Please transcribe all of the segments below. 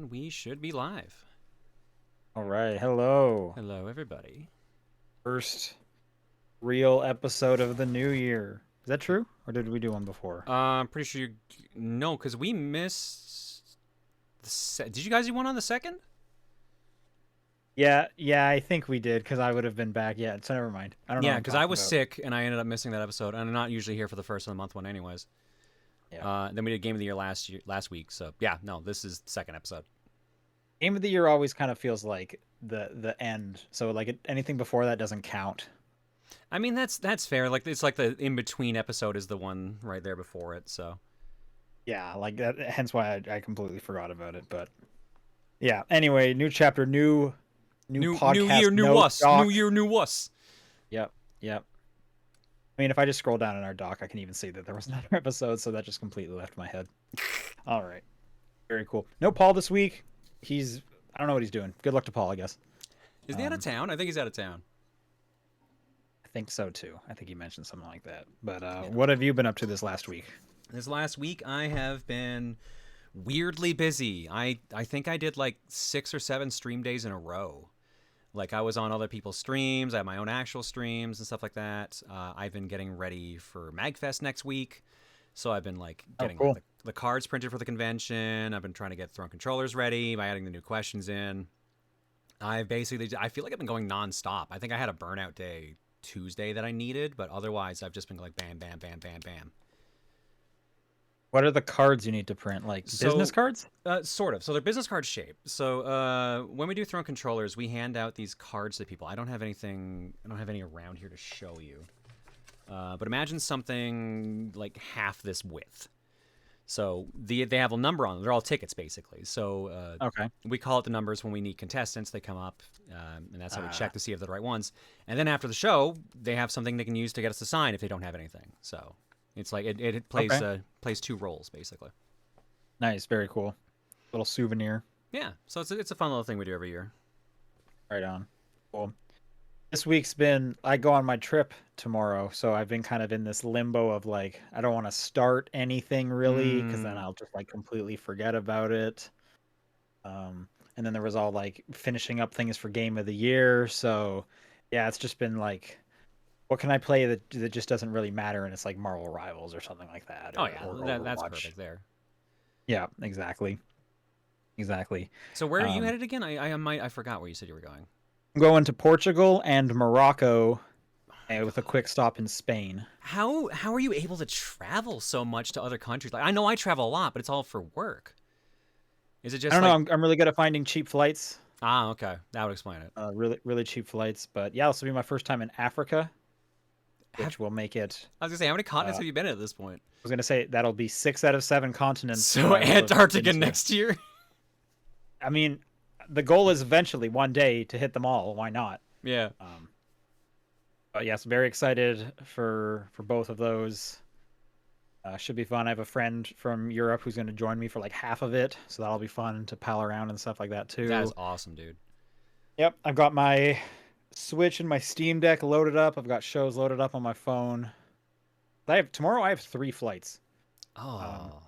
And we should be live. All right. Hello. Hello, everybody. First real episode of the new year. Is that true? Or did we do one before? I'm pretty sure no, because we missed. Did you guys do one on the second? Yeah, I think we did because I would have been back. Yeah, so never mind. I don't know Yeah, what I'm because I talking was about. sick and I ended up missing that episode. And I'm not usually here for the first of the month one, anyways. Yeah. Then we did Game of the Year last week. So yeah, no, this is the second episode. Game of the year always kind of feels like the end. So like anything before that doesn't count. I mean, that's fair. Like it's like the in between episode is the one right there before it. So Yeah, like that. Hence why I completely forgot about it. But yeah. Anyway, new chapter, new new podcast year, new note us. New doc. year, new us. Yep. Yep. I mean, if I just scroll down in our doc, I can even see that there was another episode, so that just completely left my head. All right. Very cool. No Paul this week. I don't know what he's doing. Good luck to Paul, I guess. Is he out of town? I think he's out of town. I think so too. I think he mentioned something like that. But Yeah. what have you been up to this last week? This last week, I have been weirdly busy. I think I did like 6 or 7 stream days in a row. Like I was on other people's streams. I have my own actual streams and stuff like that. I've been getting ready for MagFest next week, so I've been like Oh, getting cool. like the cards printed for the convention. I've been trying to get Throne controllers ready by adding the new questions in. I feel like I've been going nonstop. I think I had a burnout day Tuesday that I needed, but otherwise I've just been like bam, bam, bam, bam, bam. What are the cards you need to print? Like business So cards? Sort of. So they're business card shape. So when we do Throne controllers, we hand out these cards to people. I don't have anything. I don't have any around here to show you. But imagine something like half this width. So they have a number on them. They're all tickets basically. So Okay. we call it the numbers when we need contestants. They come up, and that's how we check to see if they're the right ones. And then after the show, they have something they can use to get us to sign if they don't have anything. So it's like it plays Okay. plays 2 roles basically. Nice. Very cool. Little souvenir. Yeah. So it's a fun little thing we do every year. Right on. Cool. This week's been I go on my trip tomorrow, so I've been kind of in this limbo of like I don't want to start anything really because then Mm. I'll just like completely forget about it. And then there was all like finishing up things for game of the year, so yeah, it's just been like what can I play that just doesn't really matter and it's like Marvel Rivals or something like that Oh or yeah, or that's Overwatch. perfect there. Yeah, exactly. Exactly. So where are you Um headed again? I forgot where you said you were going. I'm going to Portugal and Morocco with a quick stop in Spain. How are you able to travel so much to other countries? Like I know I travel a lot, but it's all for work. Is it I just don't know. like I'm really good at finding cheap flights. okay, that would explain it. Really cheap flights. But yeah, this will be my first time in Africa, Have which will make it. I was gonna say how many continents I have you been at this point? was gonna say that'll be 6 out of 7 continents that So I will have been Antarctica to. next year. I mean, the goal is eventually one day to hit them all. Why not? Yeah. Um, but yes, very excited for both of those. Should be fun. I have a friend from Europe who's going to join me for like half of it, so that'll be fun to pal around and stuff like that That is too. awesome, dude. Yep, I've got my Switch and my Steam Deck loaded up. I've got shows loaded up on my phone. Tomorrow. I have 3 flights. Um, Oh.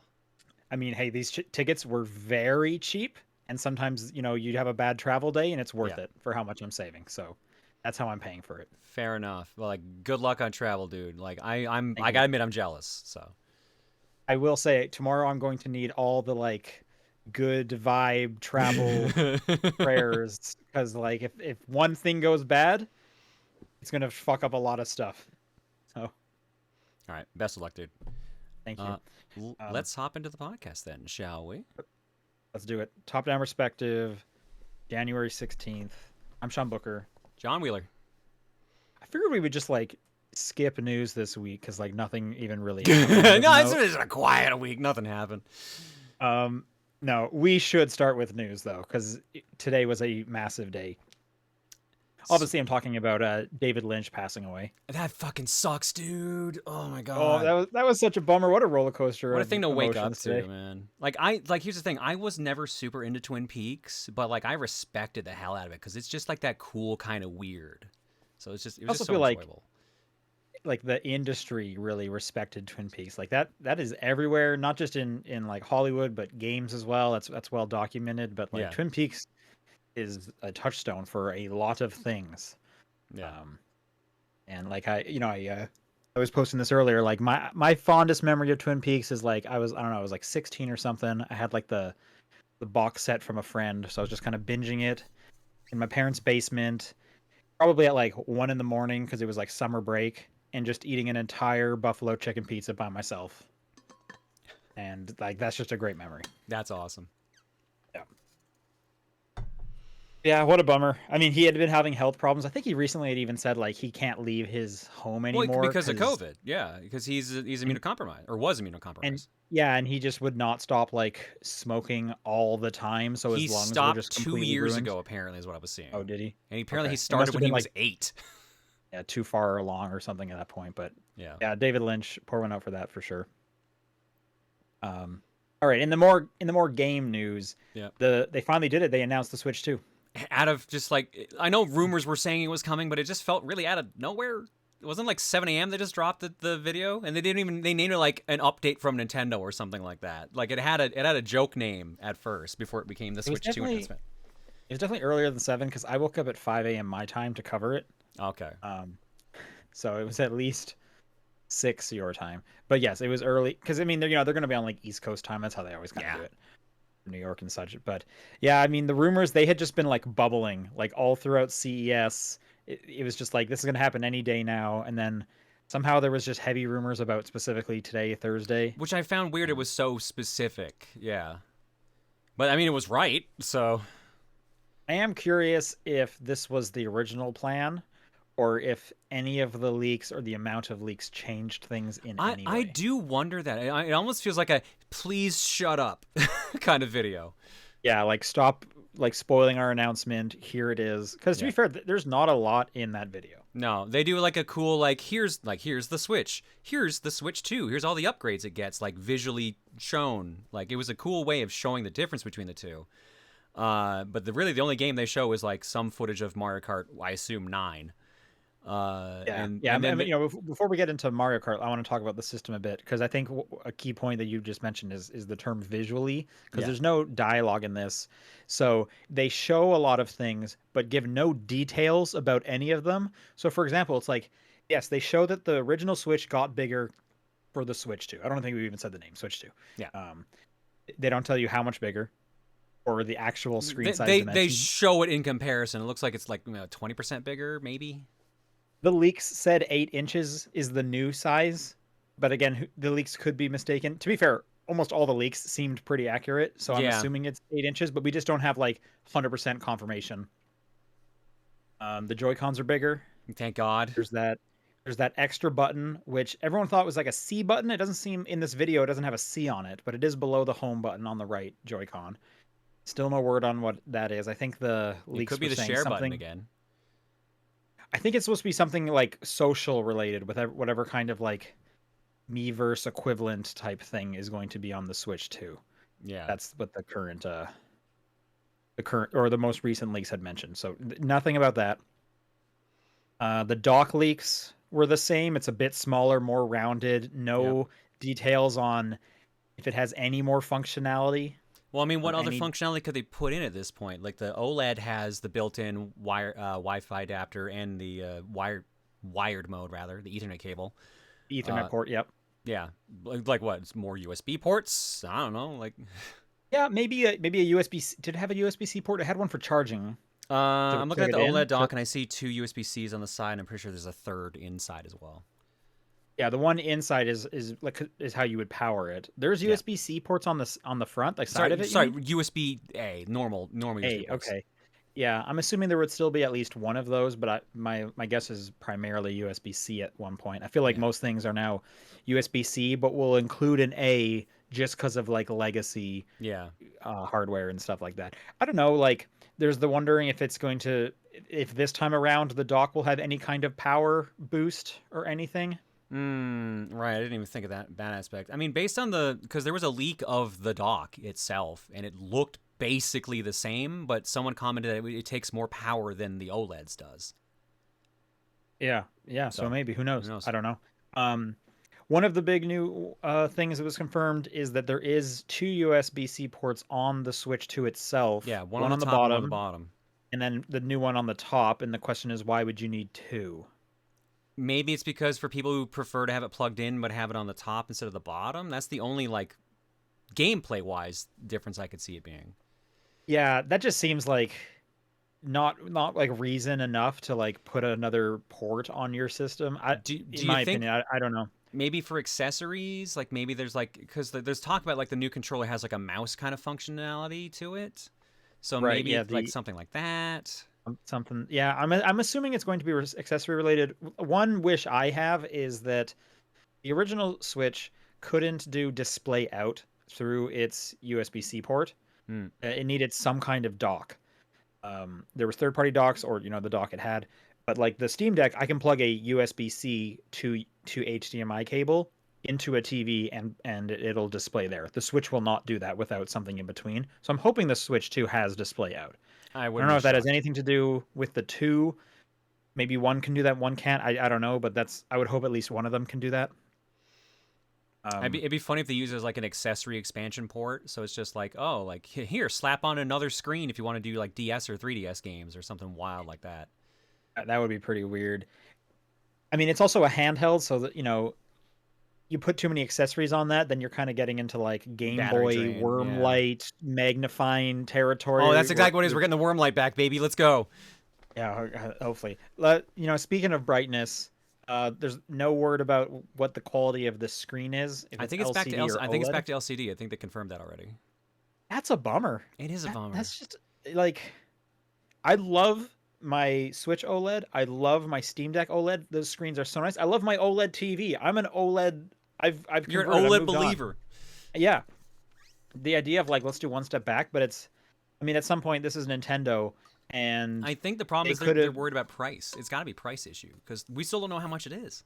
I mean, hey, these tickets were very cheap, and sometimes you'd have a bad travel day, and it's Yeah. worth it for how much I'm saving. So that's how I'm paying for it. Fair enough. Well, like good luck on travel, dude. Like Thank I you. gotta admit I'm jealous. So I will say tomorrow I'm going to need all the like good vibe travel prayers because like if one thing goes bad, it's gonna fuck up a lot of stuff. So All right, best of luck, dude. thank you. Uh, Um, let's hop into the podcast then, shall we? let's do it. Top down perspective, January 16th. I'm Sean Booker. John Wheeler. I figured we would just like skip news this week because like nothing even really No, happened of it's note. just a quiet week. Nothing happened. Um, no, we should start with news though because today was a massive day. Obviously, I'm talking about David Lynch passing away. That fucking sucks, dude. Oh my Oh, god. that was such a bummer. What a roller coaster What a of thing to wake up emotions to, today. man. Here's the thing. I was never super into Twin Peaks, but like I respected the hell out of it because it's just like that cool kind of weird. So it I was also just so feel like enjoyable. like the industry really respected Twin Peaks. Like that is everywhere, not just in like Hollywood, but games as well. That's well documented. But like Yeah. Twin Peaks is a touchstone for a lot of things. Yeah. Um, and like I was posting this earlier. Like my fondest memory of Twin Peaks is like I don't know, I was like 16 or something. I had like the box set from a friend, so I was just kind of binging it in my parents' basement, probably at like 1 in the morning because it was like summer break, and just eating an entire buffalo chicken pizza by myself. And like that's just a great memory. That's awesome. Yeah. Yeah, what a bummer. I mean, he had been having health problems. I think he recently had even said like he can't leave his home Well, anymore because of COVID. Yeah, because he's and, immunocompromised or was and immunocompromised. yeah, and he just would not stop like smoking all the time, so He his lungs were stopped just 2 completely years ruined. ago, apparently, is what I was Oh, seeing. did he? And apparently he Okay. It must started have when been he was like 8. yeah, too far along or something at that point, but Yeah. yeah, David Lynch, pour one out for that for sure. All right, in the more game news, Yeah. they finally did it. They announced the Switch 2. Out of just like, I know rumors were saying it was coming, but it just felt really out of nowhere. It wasn't like 7 a.m. They just dropped the video, and they named it like an update from Nintendo or something like that. Like it had a joke name at first before it became the It was Switch 2 definitely announcement. it was definitely earlier than 7 because I woke up at 5 a.m. my time to cover it. Okay. So it was at least 6 your time. But yes, it was early because I mean they're going to be on like East Coast time. That's how they always kind of Yeah. do it. New York and such. But yeah, I mean the rumors they had just been like bubbling like all throughout CES. It was just like this is going to happen any day now, and then somehow there was just heavy rumors about specifically today, Thursday. Which I found weird. It was so specific. Yeah. But I mean, it was right. So I am curious if this was the original plan or if any of the leaks or the amount of leaks changed things in any I way. do wonder that. It almost feels like a please shut up kind of video. Yeah, like stop like spoiling our announcement. Here it is. Because to be Yeah. fair, there's not a lot in that video. No, they do like a cool here's the Switch. Here's the Switch 2. Here's all the upgrades it gets like visually shown. Like it was a cool way of showing the difference between the two. But the only game they show is like some footage of Mario Kart, I assume 9. Yeah, And yeah. then You know, before we get into Mario Kart, I want to talk about the system a bit because I think a key point that you just mentioned is the term visually because Yeah. there's no dialogue in this, so they show a lot of things but give no details about any of them. So, for example, it's like yes, they show that the original Switch got bigger for the Switch 2. I don't think we even said the name Switch 2. Yeah. They don't tell you how much bigger or the actual screen size they dimensions. show it in comparison. It looks like it's like 20% bigger, maybe. The leaks said 8 inches is the new size, but again, the leaks could be mistaken. To be fair, almost all the leaks seemed pretty accurate, so I'm Yeah. assuming it's 8 inches, but we just don't have like 100% confirmation. The Joy Cons are bigger. Thank God. There's that extra button, which everyone thought was like a C button. It doesn't seem in this video. It doesn't have a C on it, but it is below the home button on the right Joy-Con. Still no word on what that is. I think the It leaks could be were the saying share something. button again. I think it's supposed to be something like social related with whatever kind of like Miiverse equivalent type thing is going to be on the Switch 2. Yeah. That's what the current or the most recent leaks had mentioned. So nothing about that. The dock leaks were the same. It's a bit smaller, more rounded. No details on if it has any more functionality. Well, I mean, what or other any- functionality could they put in at this point? Like the OLED has the built-in Wi-Fi adapter and the wired mode, rather, the Ethernet cable. Ethernet port? Yep. Yeah, like what? It's more USB ports? I don't know. Like, Yeah, maybe a USB. Did it have a USB-C port? It had one for charging. I'm looking at plug the it in, OLED dock to- and I see 2 USB-Cs on the side. And I'm pretty sure there's a third inside as well. Yeah, the one inside is how you would power it. There's Yeah. USB-C ports on the front, like side Sorry, of it. sorry, You mean? USB-A, normal USB ports. Okay. Yeah, I'm assuming there would still be at least one of those, but my guess is primarily USB-C at one point. I feel like most things are now USB-C, but we'll include an A just because of like legacy Yeah. hardware and stuff like that. I don't know. Like, there's the wondering if if this time around the dock will have any kind of power boost or anything. Right. I didn't even think of that aspect. I mean, based on because there was a leak of the dock itself, and it looked basically the same, but someone commented that it takes more power than the OLEDs does. Yeah, Yeah, so So maybe who who knows? knows? I don't know. Um, one of the big new things that was confirmed is that there is two USB-C ports on the Switch 2 itself, Yeah, one on one the on the top and one on the bottom, bottom. and then the new one on the top. And the question is, why would you need two? Maybe it's because for people who prefer to have it plugged in but have it on the top instead of the bottom. That's the only like gameplay wise difference I could see it being. Yeah, that just seems like not like reason enough to like put another port on your system. Do In you my think opinion, I don't know. maybe for accessories, like maybe there's like because there's talk about like the new controller has like a mouse kind of functionality to it, so Right? maybe Yeah, it's like the something like that. something. Yeah, I'm assuming it's going to be accessory related. One wish I have is that the original Switch couldn't do display out through its USB-C port. Hmm. It needed some kind of dock. There was third-party docks, or the dock it had, but like the Steam Deck, I can plug a USB-C to HDMI cable into a TV and it'll display there. The Switch will not do that without something in between. So I'm hoping the Switch 2 has display out. I I don't wouldn't know be if that has shocked. anything to do with the two. Maybe one can do that, one can't. I don't know, but I would hope at least one of them can do that. Um, It'd be funny if they use it as like an accessory expansion port. So it's just like, oh, like here, slap on another screen if you want to do like DS or 3DS games or something wild like that. that would be pretty weird. I mean, it's also a handheld, so that you put too many accessories on that, then you're kind of getting into like Game Battery Boy drain, yeah. Wormlight magnifying Oh, territory. that's exactly what it is. We're getting the worm light back, baby. Let's go. Yeah, hopefully. Speaking of brightness, there's no word about what the quality of the screen is, if I it's think it's back to LCD or I think it's OLED. back to LCD. I think they confirmed that already. That's a bummer. It is a bummer. That's just like I love my Switch OLED. I love my Steam Deck OLED. Those screens are so nice. I love my OLED TV. I'm an OLED. I've You're an converted. I've OLED moved on. believer. Yeah, the idea of like let's do one step back, but I mean, at some point this is Nintendo, and I think the problem they is could they're have. worried about price. It's got to be price issue because we still don't know how much it is.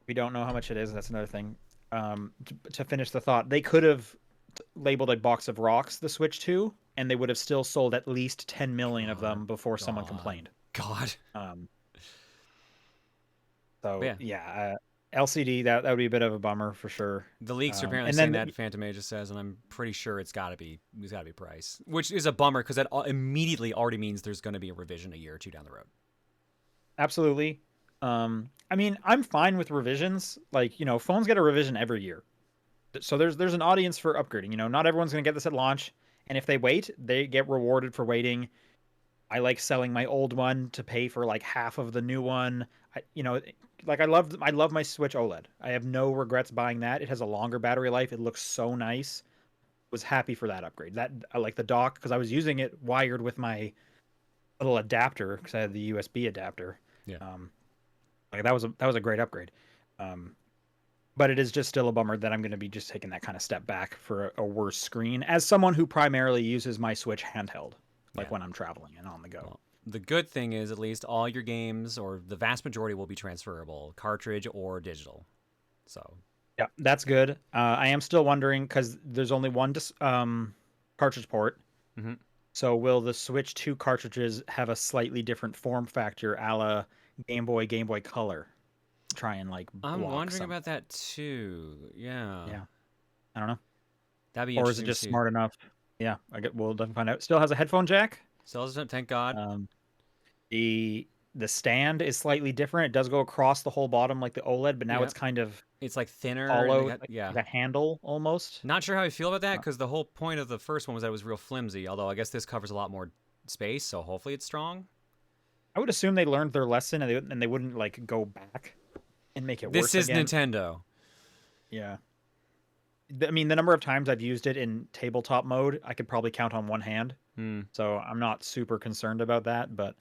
We don't know how much it is. That's another thing. To finish the thought, they could have labeled a box of rocks the Switch 2, and they would have still sold at least 10 million of God, them before someone God, complained. God. Um, But so yeah, yeah, LCD that would be a bit of a bummer for sure. the leaks are apparently And saying then that Phantom Aegis says, and I'm pretty sure it's got to be price, which is a bummer because that immediately already means there's going to be a revision a year or two down the road. absolutely. I mean, I'm fine with revisions. Like, phones get a revision every year. So there's an audience for upgrading. Not everyone's going to get this at launch, and if they wait, they get rewarded for waiting. I like selling my old one to pay for like half of the new one. Like I love my Switch OLED. I have no regrets buying that. It has a longer battery life. It looks so nice. Was happy for that upgrade. That I like the dock because I was using it wired with my little adapter because I had the USB adapter. Yeah. Like that was a great upgrade. Um, but it is just still a bummer that I'm going to be just taking that kind of step back for a worse screen as someone who primarily uses my Switch handheld, like Yeah. when I'm traveling and on the go. Well, the good thing is at least all your games, or the vast majority, will be transferable, cartridge or digital. So Yeah, that's good. I am still wondering because there's only one cartridge port. mhm. So will the Switch 2 cartridges have a slightly different form factor, a la Game Boy Color? Try and like I'm block wondering some. about that too. Yeah, Yeah, I don't know. that'd be Or is it interesting to just see. smart enough? Yeah, we'll definitely find out. Still has a headphone jack. Still doesn't, thank God. Um, the stand is slightly different. It does go across the whole bottom like the OLED, but now Yeah, it's kind of it's like thinner, and they hollow, got like yeah. a handle almost. Not sure how I feel about that Uh, because the whole point of the first one was that it was real flimsy. Although I guess this covers a lot more space, so hopefully it's strong. I would assume they learned their lesson and they wouldn't like go back and make it This worse is again. Nintendo. Yeah. I mean, the number of times I've used it in tabletop mode, I could probably count on one hand. Hmm. So I'm not super concerned about that, but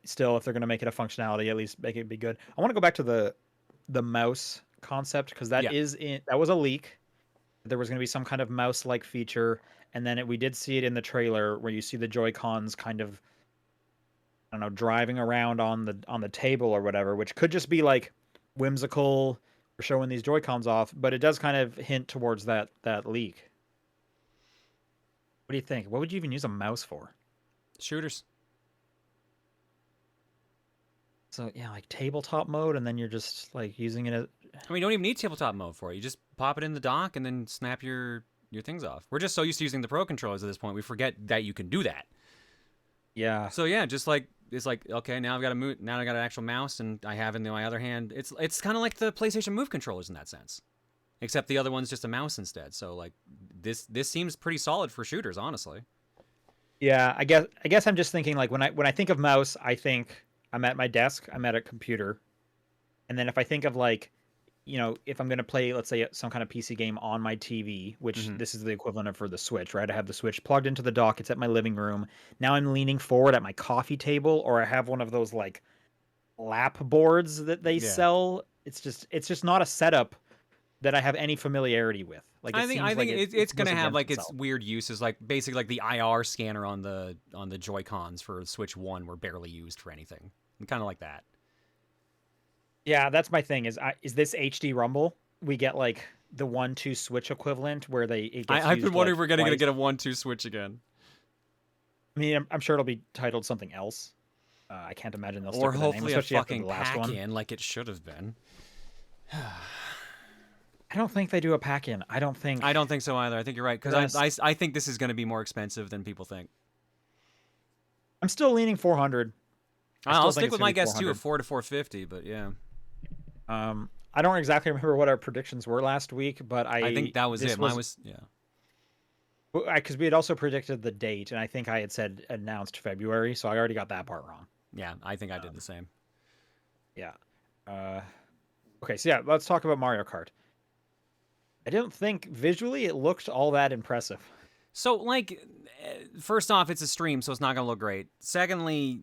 still, if they're going to make it a functionality, at least make it be good. I want to go back to the mouse concept because Yeah. that was a leak. There was going to be some kind of mouse-like feature, and then we did see it in the trailer where you see the Joy Cons kind of, I don't know, driving around on the table or whatever, which could just be like whimsical for showing these Joy Cons off, but it does kind of hint towards that leak. What do you think? What would you even use a mouse for? Shooters. So yeah, like tabletop mode, and then you're just like using it as. I mean, you don't even need tabletop mode for it. You just pop it in the dock and then snap your things off. We're just so used to using the pro controllers at this point, we forget that you can do that. Yeah. So yeah, just like it's like okay, now I've got a now I got an actual mouse, and I have in my other hand. It's kind of like the PlayStation Move controllers in that sense, except the other one's just a mouse instead. So like this seems pretty solid for shooters, honestly. Yeah, I guess I'm just thinking like when I think of mouse, I think I'm at my desk, I'm at a computer. And then if I think of like, if I'm going to play, let's say some kind of PC game on my TV, which Mm-hmm. this is the equivalent of for the Switch, right? I have the Switch plugged into the dock, it's at my living room. Now I'm leaning forward at my coffee table, or I have one of those like lap boards that they Yeah. sell. It's just not a setup that I have any familiarity with. Like it I seems like think it it's goes gonna have against like its itself. weird uses, like basically like the IR scanner on the Joy Cons for Switch One were barely used for anything, kind of like that. Yeah, that's my thing. Is this HD Rumble? We get like the 1-2 Switch equivalent where it gets I've been used wondering like if we're gonna twice. get a 1-2 switch again, I mean, I'm sure it'll be titled something else. I can't imagine they'll or stick with the name, hopefully a especially after the fucking last pack one. in like it should have been. I don't think they do a pack in. I don't I think. don't think so either. I think you're right They're because gonna I think this is gonna be more expensive than people think. I'm still leaning 400. I I'll still think stick it's with gonna my be guess too of 400. 4 to 450, but yeah, I don't exactly remember what our predictions were last week, but I think that was this it. Mine was was yeah. because we had also predicted the date, and I think I had said announced February, so I already got that part wrong. Yeah, I think I did Um, the same. yeah. Uh, okay, so yeah, let's talk about Mario Kart. I didn't think visually it looked all that impressive. So, like, first off, it's a stream, so it's not going to look great. Secondly,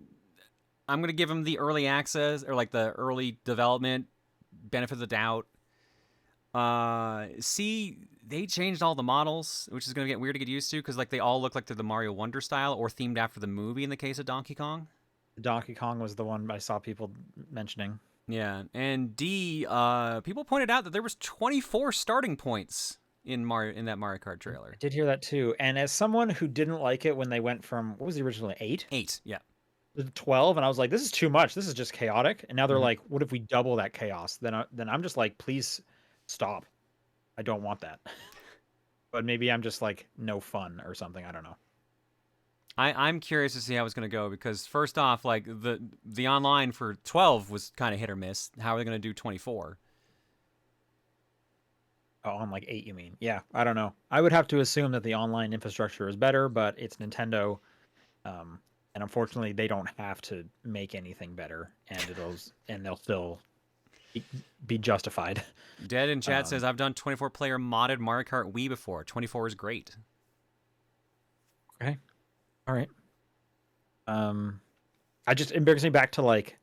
I'm going to give them the early access or like the early development benefit of the doubt. See, they changed all the models, which is going to get weird to get used to because like they all look like they're the Mario Wonder style or themed after the movie in the case of Donkey Kong. Donkey Kong was the one I saw people mentioning. Yeah, and D, people pointed out that there was 24 starting points in that Mario Kart I trailer. did hear that too. And as someone who didn't like it when they went from what was the original 8 8, yeah. to 12, and I was like, this is too much. This is just chaotic. And now they're Mm-hmm. like, what if we double that chaos? Then I'm just like, please stop. I don't want that. But maybe I'm just like no fun or something. I don't know. I'm curious to see how it's going to go because first off, like the online for 12 was kind of hit or miss. How are they going to do 24? Oh, on like 8, you mean? Yeah, I don't know. I would have to assume that the online infrastructure is better, but it's Nintendo. Um, and unfortunately, they don't have to make anything better, and they'll still be, be justified. Dead in chat says Um, I've done 24 player modded Mario Kart Wii before. 24 is great. okay, all right. Um, it brings me back to like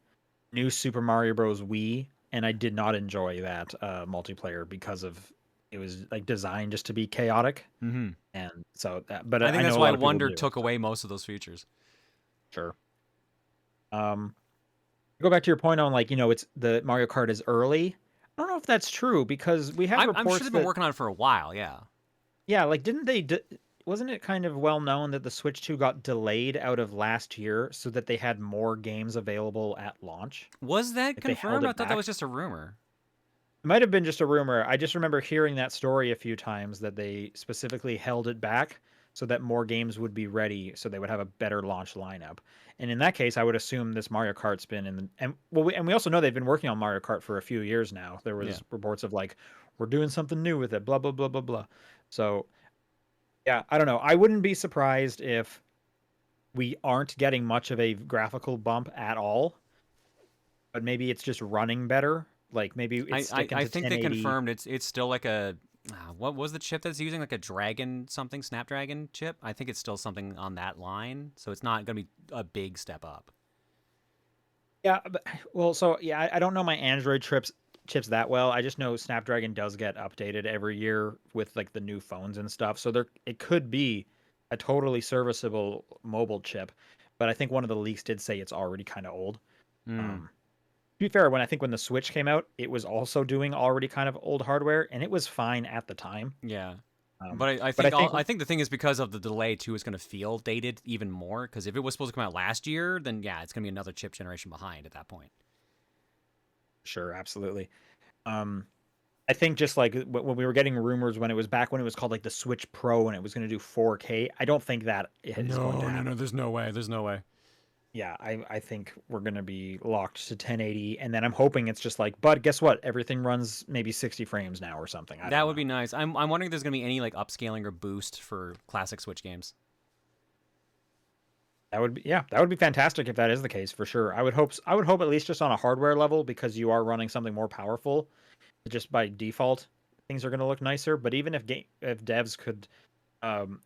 new Super Mario Bros. Wii, and I did not enjoy that multiplayer because of it was like designed just to be chaotic, Mm-hmm. and so but I think I that's know a why lot of people Wonder do. took So away most of those features. sure. Um, go back to your point on like it's the Mario Kart is early. I don't know if that's true because we have I'm sure reports they've been that working on it for a while. Yeah. yeah, like didn't they wasn't it kind of well known that the Switch 2 got delayed out of last year so that they had more games available at launch? Was that Like they held confirmed? I it thought that was back. just a rumor. It might have been just a rumor. I just remember hearing that story a few times that they specifically held it back so that more games would be ready so they would have a better launch lineup. And in that case, I would assume this Mario Kart's been and we also know they've been working on Mario Kart for a few years now. There Yeah. was reports of like we're doing something new with it, blah blah blah blah blah. So, yeah, I don't know. I wouldn't be surprised if we aren't getting much of a graphical bump at all, but maybe it's just running better. Like maybe it's sticking I to think they 1080. confirmed it's still like a what was the chip that's using like a Dragon something Snapdragon chip? I think it's still something on that line, so it's not going to be a big step up. Yeah, but well, so yeah, I don't know my Android chips that well. I just know Snapdragon does get updated every year with like the new phones and stuff. So it could be a totally serviceable mobile chip, but I think one of the leaks did say it's already kind of old. Mm, To be fair, when the Switch came out, it was also doing already kind of old hardware, and it was fine at the time. yeah. Um, But but I think I think the thing is because of the delay too, it's going to feel dated even more. Because if it was supposed to come out last year, then yeah, it's going to be another chip generation behind at that point. Sure, absolutely. Um, I think just like when we were getting rumors when it was back when it was called like the Switch Pro and it was going to do 4K, I don't think that is going to No, no, happen. no. There's no way. There's no way. Yeah, I think we're going to be locked to 1080, and then I'm hoping it's just like, but guess what? Everything runs maybe 60 frames now or something. I That don't would know. be nice. I'm wondering if there's gonna be any like upscaling or boost for classic Switch games. That would be yeah, that would be fantastic if that is the case for sure. I would hope at least just on a hardware level because you are running something more powerful. Just by default, things are going to look nicer. But even if devs could um,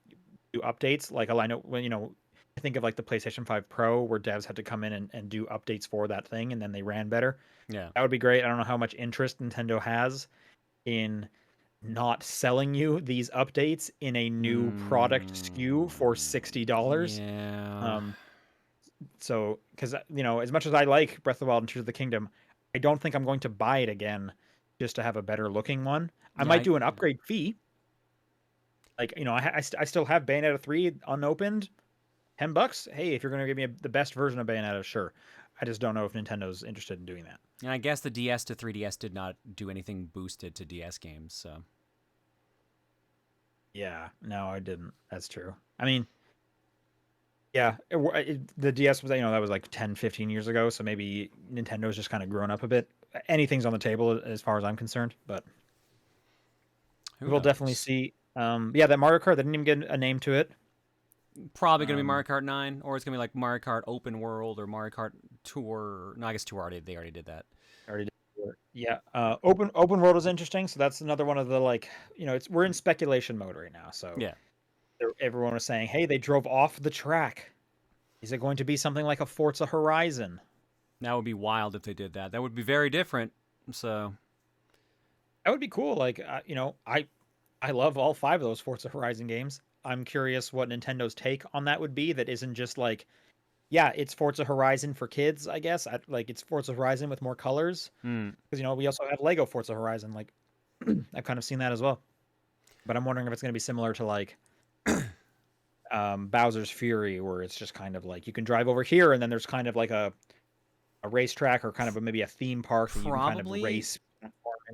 do updates, like I know when I think of like the PlayStation 5 Pro where devs had to come in and do updates for that thing and then they ran better. Yeah. That would be great. I don't know how much interest Nintendo has in not selling you these updates in a new product SKU for $60. Yeah. Um, so because as much as I like Breath of the Wild and Tears of the Kingdom, I don't think I'm going to buy it again just to have a better looking one. I Yeah. might do an upgrade fee. Like I still have Bayonetta 3 unopened, $10. Hey, if you're going to give me the best version of Bayonetta, sure. I just don't know if Nintendo's interested in doing that. And I guess the DS to 3DS did not do anything boosted to DS games, so. Yeah, no, I didn't. That's true. I mean, yeah, the DS was that was like 10, 15 years ago, so maybe Nintendo's just kind of grown up a bit. Anything's on the table as far as I'm concerned, but Who we'll definitely knows? see. Yeah, that Mario Kart, they didn't even get a name to it. Probably gonna be Um, Mario Kart 9, or it's gonna be like Mario Kart Open World or Mario Kart Tour. No, I guess Tour already they already did that. already did it. Yeah, open world is interesting. So that's another one of the like, we're in speculation mode right now. So Yeah. everyone was saying, hey, they drove off the track. Is it going to be something like a Forza Horizon? That would be wild if they did that. That would be very different. So That would be cool. Like, I love all five of those Forza Horizon games. I'm curious what Nintendo's take on that would be. That isn't just like, yeah, it's Forza Horizon for kids, I guess. Like it's Forza Horizon with more colors. hmm. Because we also have Lego Forza Horizon. Like, I've kind of seen that as well. But I'm wondering if it's going to be similar to like Bowser's Fury, where it's just kind of like you can drive over here, and then there's kind of like a racetrack or kind of maybe a theme park that you can kind of Probably race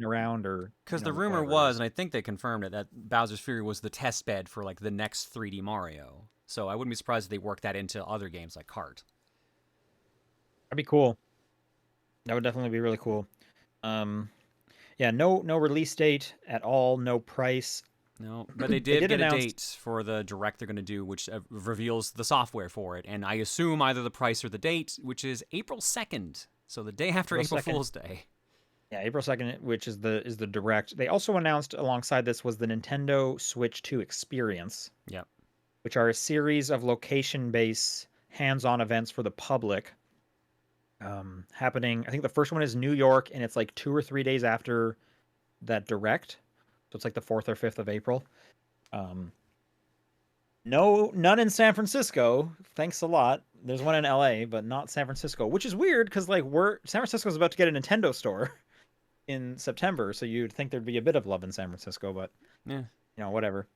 around or because the rumor whatever it was, is. and I think they confirmed it, that Bowser's Fury was the test bed for like the next 3D Mario. So I wouldn't be surprised if they worked that into other games like Kart. That'd be cool. That would definitely be really cool. Um, yeah, no release date at all, no price. No, but they They did did get a announce date for the direct they're going to do, which reveals the software for it, and I assume either the price or the date, which is April 2nd, so the day after April April 2nd. Fool's Day. Yeah, April 2nd, which is the direct. They also announced alongside this was the Nintendo Switch 2 Experience, Yep. which are a series of location-based hands-on events for the public. Happening, I think the first one is New York, and it's like 2 or 3 days after that direct. So it's like the 4th or 5th of April. Um, none in San Francisco. Thanks a lot. There's one in LA, but not San Francisco, which is weird because like San Francisco's about to get a Nintendo store in September, so you'd think there'd be a bit of love in San Francisco, but Yeah. whatever.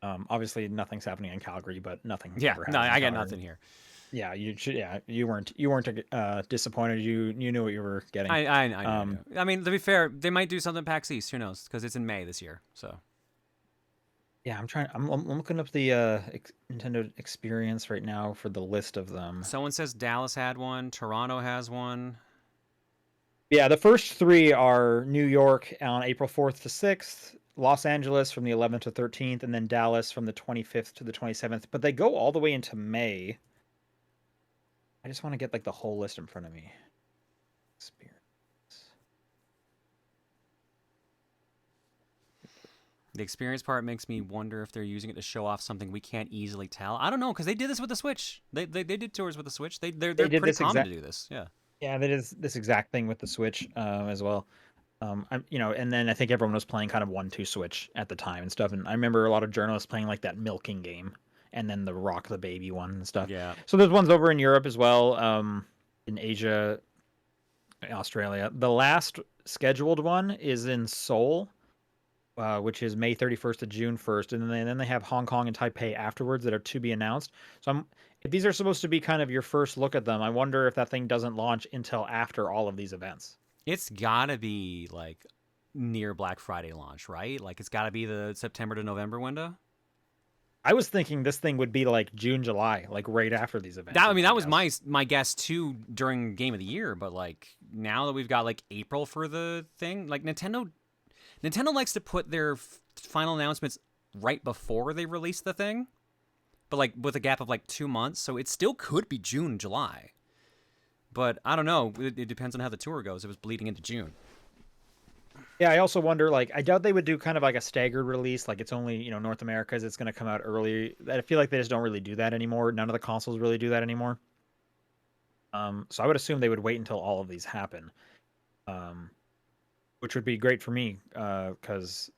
Obviously nothing's happening in Calgary, but nothing Yeah. ever No, has in I got Calgary. nothing here. Yeah, you should. Yeah, you weren't disappointed. You knew what you were getting. I know. I Um, know. I mean, to be fair, they might do something PAX East. Who knows? Because it's in May this year. So yeah, I'm looking up the Nintendo Experience right now for the list of them. someone says Dallas had one. Toronto has one. Yeah, the first three are New York on April 4th to 6th, Los Angeles from the 11th to 13th, and then Dallas from the 25th to the 27th. But they go all the way into May. I just want to get like the whole list in front of me. Experience. The experience part makes me wonder if they're using it to show off something we can't easily tell. I don't know because they did this with the Switch. They did tours with the Switch. They're They did pretty this common exact. to do this. Yeah. Yeah, that is this exact thing with the Switch as well. And then I think everyone was playing kind of 1-2 Switch at the time and stuff. And I remember a lot of journalists playing like that milking game, and then the Rock the Baby one and stuff. Yeah. So there's ones over in Europe as well, in Asia, Australia. The last scheduled one is in Seoul, which is May 31st to June 1st, and then they have Hong Kong and Taipei afterwards that are to be announced. So if these are supposed to be kind of your first look at them, I wonder if that thing doesn't launch until after all of these events. It's gotta be like near Black Friday launch, right? Like it's gotta be the September to November window. I was thinking this thing would be like June, July, like right after these events. That I Is mean, my that was guess. my guess too during Game of the Year. But like now that we've got like April for the thing, like Nintendo likes to put their final announcements right before they release the thing, but like with a gap of like 2 months, so it still could be June, July. But I don't know. It depends on how the tour goes. It was bleeding into June. Yeah, I also wonder, like, I doubt they would do kind of like a staggered release, like it's only, North America's, it's going to come out early. I feel like they just don't really do that anymore. None of the consoles really do that anymore. So I would assume they would wait until all of these happen, um, which would be great for me, because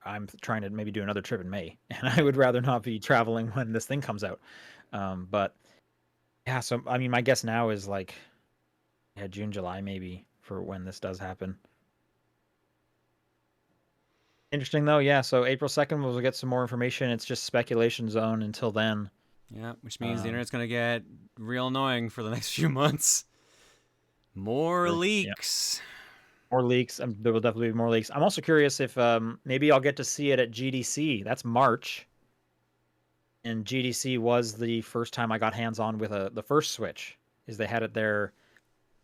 I'm trying to maybe do another trip in May, and I would rather not be traveling when this thing comes out. But yeah, so I mean, my guess now is like, yeah, June, July maybe for when this does happen. Interesting though, yeah. So April 2nd, we'll get some more information. It's just speculation zone until then. Yeah, which means the Um, internet's gonna get real annoying for the next few months. More yeah, leaks. more leaks. There will definitely be more leaks. I'm also curious if maybe I'll get to see it at GDC. That's March, and GDC was the first time I got hands on with the first Switch. Is they had it there.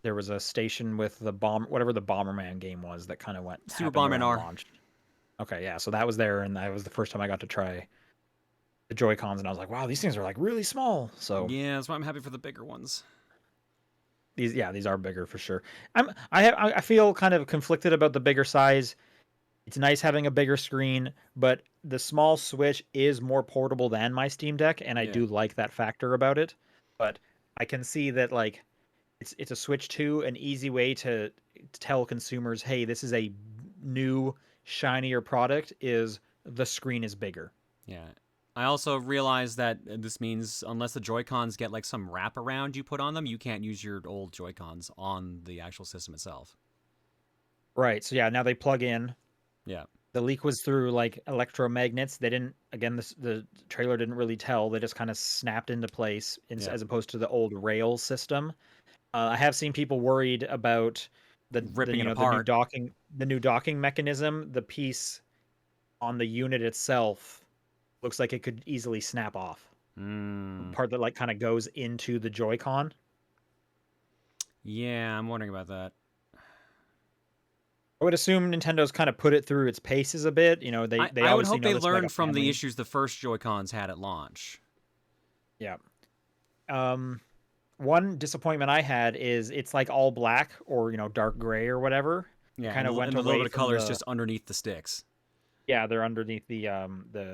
There was a station with the whatever the Bomberman game was that kind of went Super happened Bomberman around R. launch. Okay, yeah, so that was there, and that was the first time I got to try the Joy Cons, and I was like, wow, these things are like really small. So Yeah, that's why I'm happy for the bigger ones. these are bigger for sure. I feel kind of conflicted about the bigger size. It's nice having a bigger screen, but the small Switch is more portable than my Steam Deck, and I Yeah. do like that factor about it. But I can see that like it's a Switch 2, an easy way to tell consumers, hey, this is a new shinier product is the screen is bigger. Yeah. I also realized that this means unless the Joy-Cons get like some wraparound you put on them, you can't use your old Joy-Cons on the actual system itself. Right. So yeah, now they plug in. Yeah. The leak was through like electromagnets. They didn't again the trailer didn't really tell. They just kind of snapped into place Yeah. as opposed to the old rail system. I have seen people worried about the Ripping it the apart. new docking mechanism. The piece on the unit itself looks like it could easily snap off. Mm. Part that like kind of goes into the Joy-Con. Yeah, I'm wondering about that. I would assume Nintendo's kind of put it through its paces a bit. They I would obviously hope know they this is like a learned from the family. issues the first Joy-Cons had at launch. Yeah. Um, One disappointment I had is it's like all black or dark gray or whatever. It Yeah, kind of went and the little away bit of from color is the just underneath the sticks. yeah, they're underneath the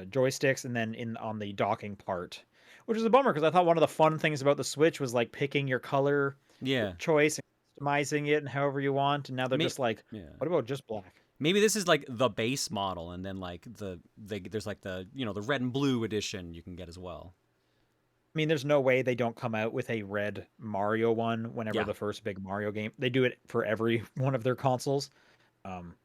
joysticks and then in on the docking part, which is a bummer because I thought one of the fun things about the Switch was like picking your color Yeah. choice and customizing it and however you want. And now they're just like, Yeah. what about just black? Maybe this is like the base model, and then like there's like the red and blue edition you can get as well. I mean, there's no way they don't come out with a red Mario one whenever Yeah, the first big Mario game. They do it for every one of their consoles. Um,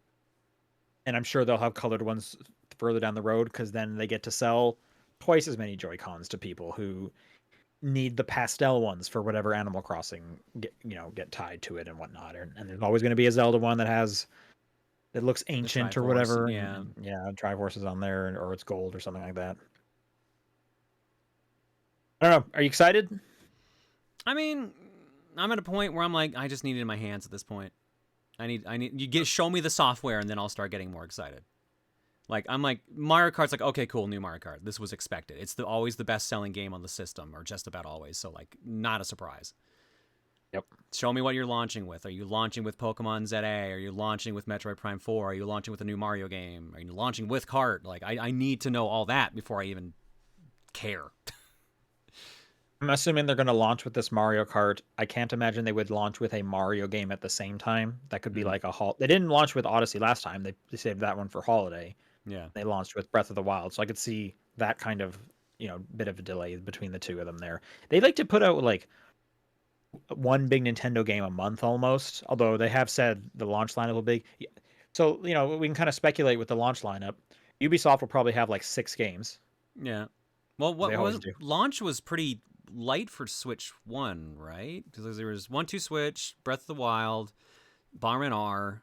and I'm sure they'll have colored ones further down the road because then they get to sell twice as many Joy Cons to people who need the pastel ones for whatever Animal Crossing get tied to it and whatnot. And there's always going to be a Zelda one that looks the ancient or Triforce. whatever, Yeah, and yeah, Triforce is on there, or it's gold or something like that. I don't know. Are you excited? I mean, I'm at a point where I'm like, I just need it in my hands at this point. You get show me the software, and then I'll start getting more excited. Like I'm like Mario Kart's like okay cool new Mario Kart, this was expected, it's always the best selling game on the system or just about always, so like not a surprise. Yep. Show me what you're launching with. Are you launching with Pokemon ZA? Are you launching with Metroid Prime 4? Are you launching with a new Mario game? Are you launching with Kart? Like I need to know all that before I even care. I'm assuming they're going to launch with this Mario Kart. I can't imagine they would launch with a Mario game at the same time. That could be Mm, like a They didn't launch with Odyssey last time. They saved that one for holiday. yeah. They launched with Breath of the Wild, so I could see that kind of bit of a delay between the two of them there. They like to put out like one big Nintendo game a month almost. Although they have said the launch lineup will be. So we can kind of speculate with the launch lineup. Ubisoft will probably have like 6 games. Yeah. Well, They what always was do. launch was pretty light for Switch 1, right? Because there was 1-2 Switch, Breath of the Wild, Bomberman R.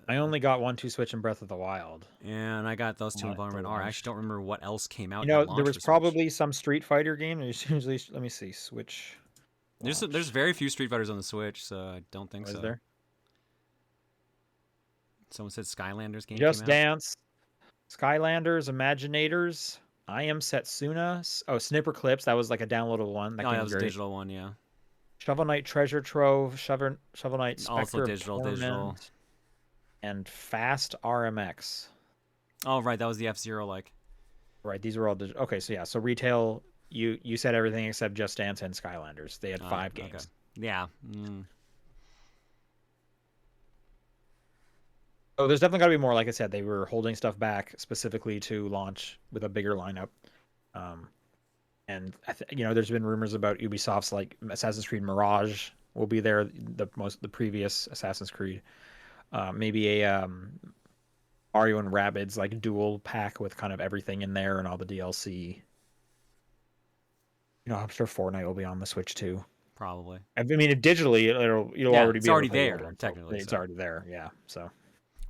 I only got 1-2 Switch and Breath of the Wild. And I got those two in At the Bomberman R. I launch. actually don't remember what else came out You know, at there launch was for Switch. probably some Street Fighter game. There's usually, let me see, Switch. There's very few Street Fighters on the Switch, so I don't think Was so. there? Someone said Skylanders game Just came out. Dance, Skylanders, Imaginators, I Am Setsuna. Oh, Snipper Clips. That was like a downloadable one. That Oh, game that was was a great. digital one, yeah. Shovel Knight Treasure Trove, Shovel Knight Spectre Also of digital, Torment, and Fast RMX. Oh, right, that was the F-Zero like. Right, these were all digital. Okay, so yeah, so retail. You said everything except Just Dance and Skylanders. They had 5 games. Okay. Yeah. Oh, there's definitely got to be more. Like I said, they were holding stuff back specifically to launch with a bigger lineup. And there's been rumors about Ubisoft's like Assassin's Creed Mirage will be there. The previous Assassin's Creed, maybe a Mario and Rabbids like dual pack with kind of everything in there and all the DLC. I'm sure Fortnite will be on the Switch too. Probably. I mean, digitally, you'll already it's be already able to play there, the one, technically. It's already there, yeah. So,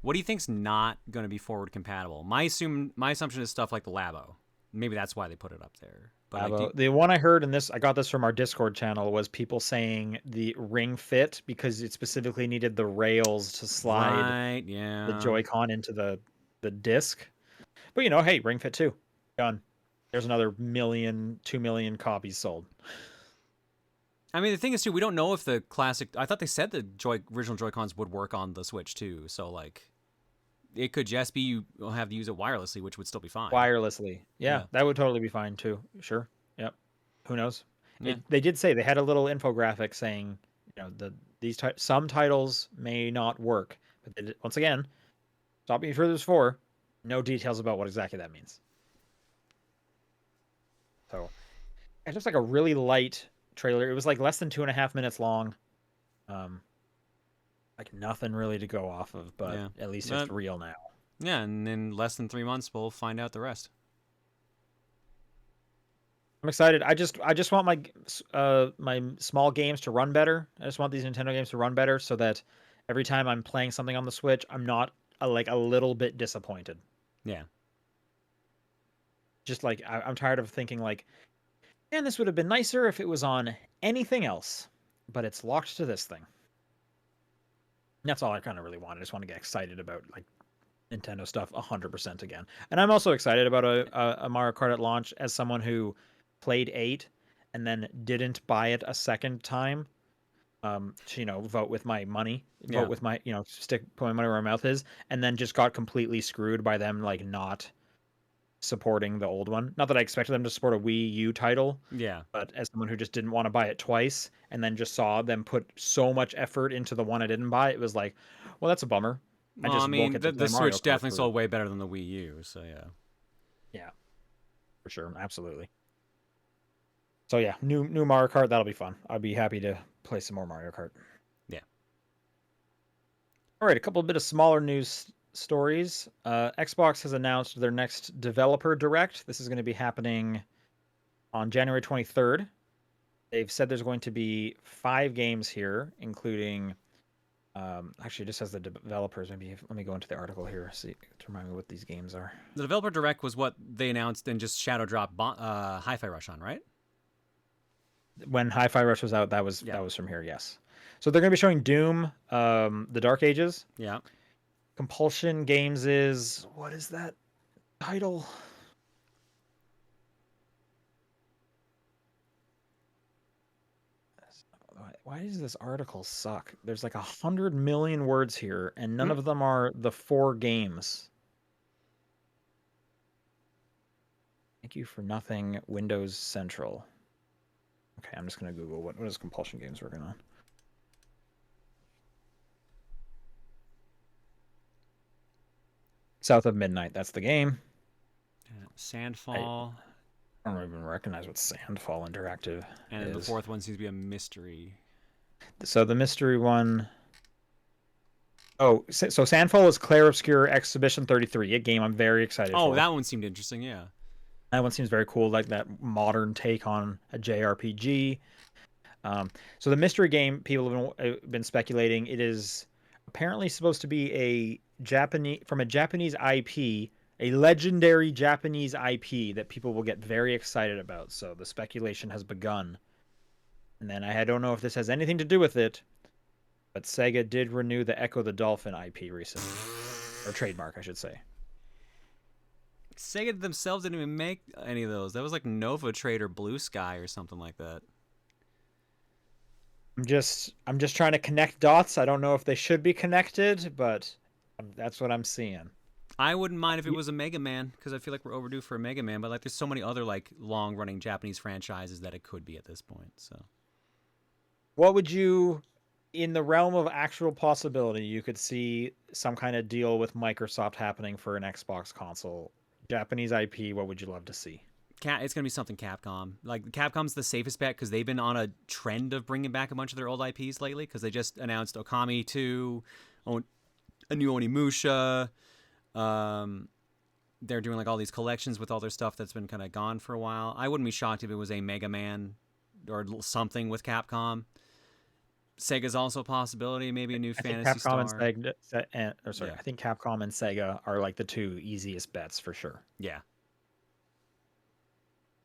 what do you think's not going to be forward compatible? My assumption is stuff like the Labo. Maybe that's why they put it up there. But like, the one I heard in this, I got this from our Discord channel, was people saying the Ring Fit because it specifically needed the rails to slide the Joy-Con into the disc. But hey, Ring Fit 2, done. There's another 2 million copies sold. I mean, the thing is too, we don't know if the classic. I thought they said the original Joy-Cons would work on the Switch too. So like, it could just be you'll have to use it wirelessly, which would still be fine. Wirelessly, yeah, that would totally be fine too. Sure, yep. Who knows? Yeah. They did say they had a little infographic saying, some titles may not work, but once again, stop me further before. No details about what exactly that means. So, it's just like a really light trailer. It was like less than 2.5 minutes long. Like nothing really to go off of, but at least it's real now. Yeah, and in less than 3 months, we'll find out the rest. I'm excited. I just want my small games to run better. I just want these Nintendo games to run better so that every time I'm playing something on the Switch, I'm not a little bit disappointed. Yeah. Just like I'm tired of thinking like, man, this would have been nicer if it was on anything else, but it's locked to this thing. And that's all I kind of really want. I just want to get excited about like Nintendo stuff 100% again. And I'm also excited about a Mario Kart at launch as someone who played 8 and then didn't buy it a second time. To vote with my money, vote with my put my money where my mouth is, and then just got completely screwed by them like not supporting the old one. Not that I expected them to support a Wii U title, but as someone who just didn't want to buy it twice and then just saw them put so much effort into the one I didn't buy, it was like, well, that's a bummer. Well, I mean, the Switch definitely sold way better than the Wii U, so yeah, for sure, absolutely. So yeah, new Mario Kart, that'll be fun. I'd be happy to play some more Mario Kart. Yeah. All right, a bit of smaller news stories. Xbox has announced their next developer direct. This is going to be happening on January 23rd. They've said there's going to be 5 games here, including actually, it just has the developers. Maybe let me go into the article here, see to remind me what these games are. The developer direct was what they announced and just shadow dropped Hi-Fi Rush on, right? When Hi-Fi Rush was out, that was from here, yes. So they're going to be showing Doom, The Dark Ages. Yeah. Compulsion Games is, what is that title? Why does this article suck? There's like 100 million words here, and none of them are the 4 games. Thank you for nothing, Windows Central. Okay, I'm just going to Google what is Compulsion Games working on. South of Midnight, that's the game. Sandfall. I don't even recognize what Sandfall Interactive and is. The fourth one seems to be a mystery. So the mystery one... Oh, so Sandfall is Clair Obscure Exhibition 33, a game I'm very excited for. Oh, that one seemed interesting, yeah. That one seems very cool, like that modern take on a JRPG. So the mystery game, people have been speculating, it is apparently supposed to be a Japanese IP, a legendary Japanese IP that people will get very excited about. So the speculation has begun. And then I don't know if this has anything to do with it, but Sega did renew the Echo the Dolphin IP recently, or trademark, I should say. Sega themselves didn't even make any of those. That was like Nova Trade or Blue Sky or something like that. I'm just trying to connect dots. I don't know if they should be connected, but that's what I'm seeing. I wouldn't mind if it was a Mega Man, because I feel like we're overdue for a Mega Man. But like, there's so many other like long-running Japanese franchises that it could be at this point. So, What would you, in the realm of actual possibility, you could see some kind of deal with Microsoft happening for an Xbox console, Japanese IP? What would you love to see? it's gonna be something Capcom. Like Capcom's the safest bet because they've been on a trend of bringing back a bunch of their old IPs lately. Because they just announced Okami 2, a new Onimusha. They're doing like all these collections with all their stuff that's been kind of gone for a while. I wouldn't be shocked if it was a Mega Man or something with Capcom. Sega's also a possibility. Maybe a new I think Fantasy Capcom and Star. Sega, or sorry, Yeah. I think Capcom and Sega are like the two easiest bets for sure. Yeah.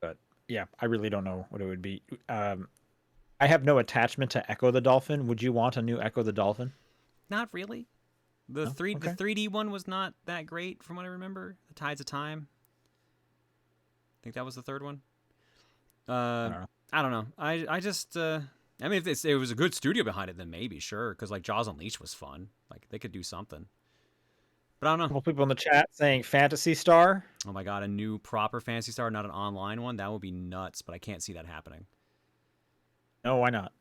But yeah, I really don't know what it would be. I have no attachment to Echo the Dolphin. Would you want a new Echo the Dolphin? Not really. The No? the Okay. 3D one was not that great from what I remember. The Tides of Time. I think that was the third one. I Uh, don't know. I don't know. I just I mean, if it was a good studio behind it, then maybe sure. Because like Jaws Unleashed was fun. Like they could do something. But I don't A know. couple people in the chat saying Fantasy Star. Oh my god, a new proper Fantasy Star, not an online one. That would be nuts. But I can't see that happening. No, why not?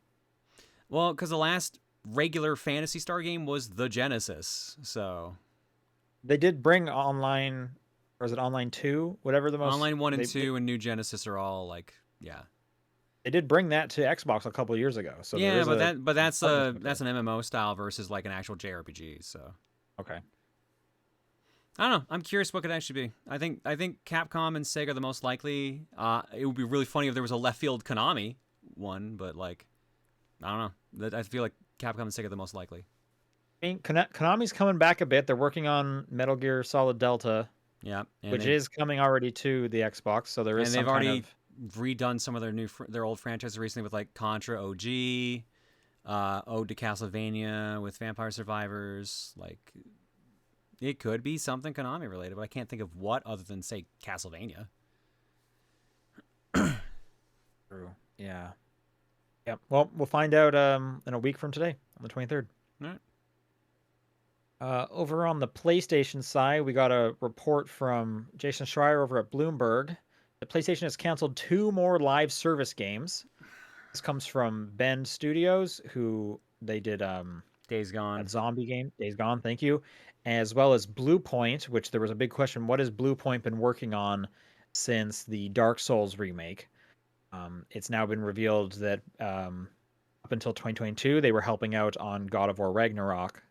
Well, because the last regular Fantasy Star game was the Genesis. So They did bring online, or is it online 2? Whatever the most. online 1 and They, 2 and new Genesis are all like, yeah. they did bring that to Xbox a couple years ago. So there Yeah, is but a that's partnership there. an MMO style versus like an actual JRPG. So Okay. I don't know. I'm curious what could actually be. I think Capcom and Sega are the most likely. It would be really funny if there was a left field Konami one, but like I don't know. I feel like Capcom and Sega are the most likely. I mean, Konami's coming back a bit. They're working on Metal Gear Solid Delta, Yeah, and which is coming already to the Xbox. So there is they've some kind already of. redone some of their old franchises recently with like Contra OG, Ode to Castlevania with Vampire Survivors. Like it could be something Konami related, but I can't think of what other than say Castlevania. True. Yeah. Yep. Well, we'll find out in a week from today, on the 23rd. All right. Over on the PlayStation side, we got a report from Jason Schreier over at Bloomberg. The PlayStation has canceled 2 more live service games. This comes from Bend Studios, who they did Days Gone. that zombie game, Days Gone, thank you, as well as Blue Point, which there was a big question. What has Blue Point been working on since the Dark Souls remake? It's now been revealed that up until 2022, they were helping out on God of War Ragnarok.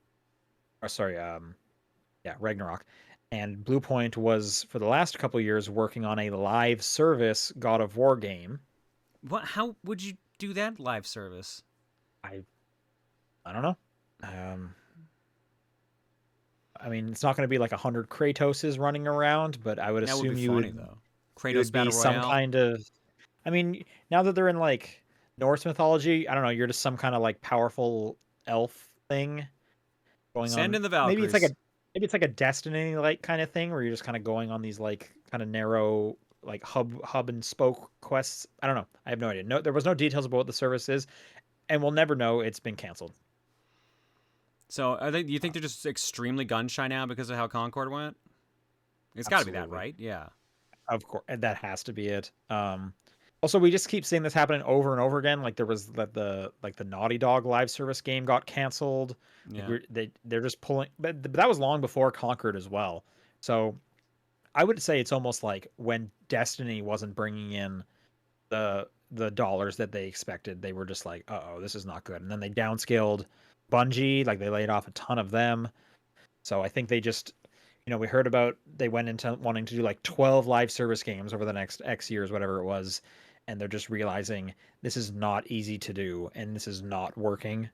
Or sorry, yeah, Ragnarok. And Blue Point was, for the last couple years, working on a live service God of War game. What? How would you do that live service? I I don't know. Um, I mean, it's not going to be like 100 Kratoses running around, but I would That would be assume funny though. it Kratos would be Battle some Royale. kind of. I mean, now that they're in like Norse mythology, I don't know. You're just some kind of like powerful elf thing going Send on. in the Maybe it's like a Valkyries. maybe it's like a Destiny like kind of thing where you're just kind of going on these like kind of narrow like hub and spoke quests. I don't know. I have no idea. No, there was no details about what the service is, and we'll never know. It's been canceled. So, do you think they're just extremely gun shy now because of how Concord went? It's got to be that, Absolutely. right? Yeah. Of course, and that has to be it. Also, we just keep seeing this happening over and over again. Like there was the Naughty Dog live service game got canceled. Like Yeah. they're just pulling, but that was long before Conquered as well. So I would say it's almost like when Destiny wasn't bringing in the dollars that they expected, they were just like, oh, this is not good. And then they downscaled Bungie, like they laid off a ton of them. So I think they just, we heard about they went into wanting to do like 12 live service games over the next X years, whatever it was. and they're just realizing this is not easy to do and this is not working.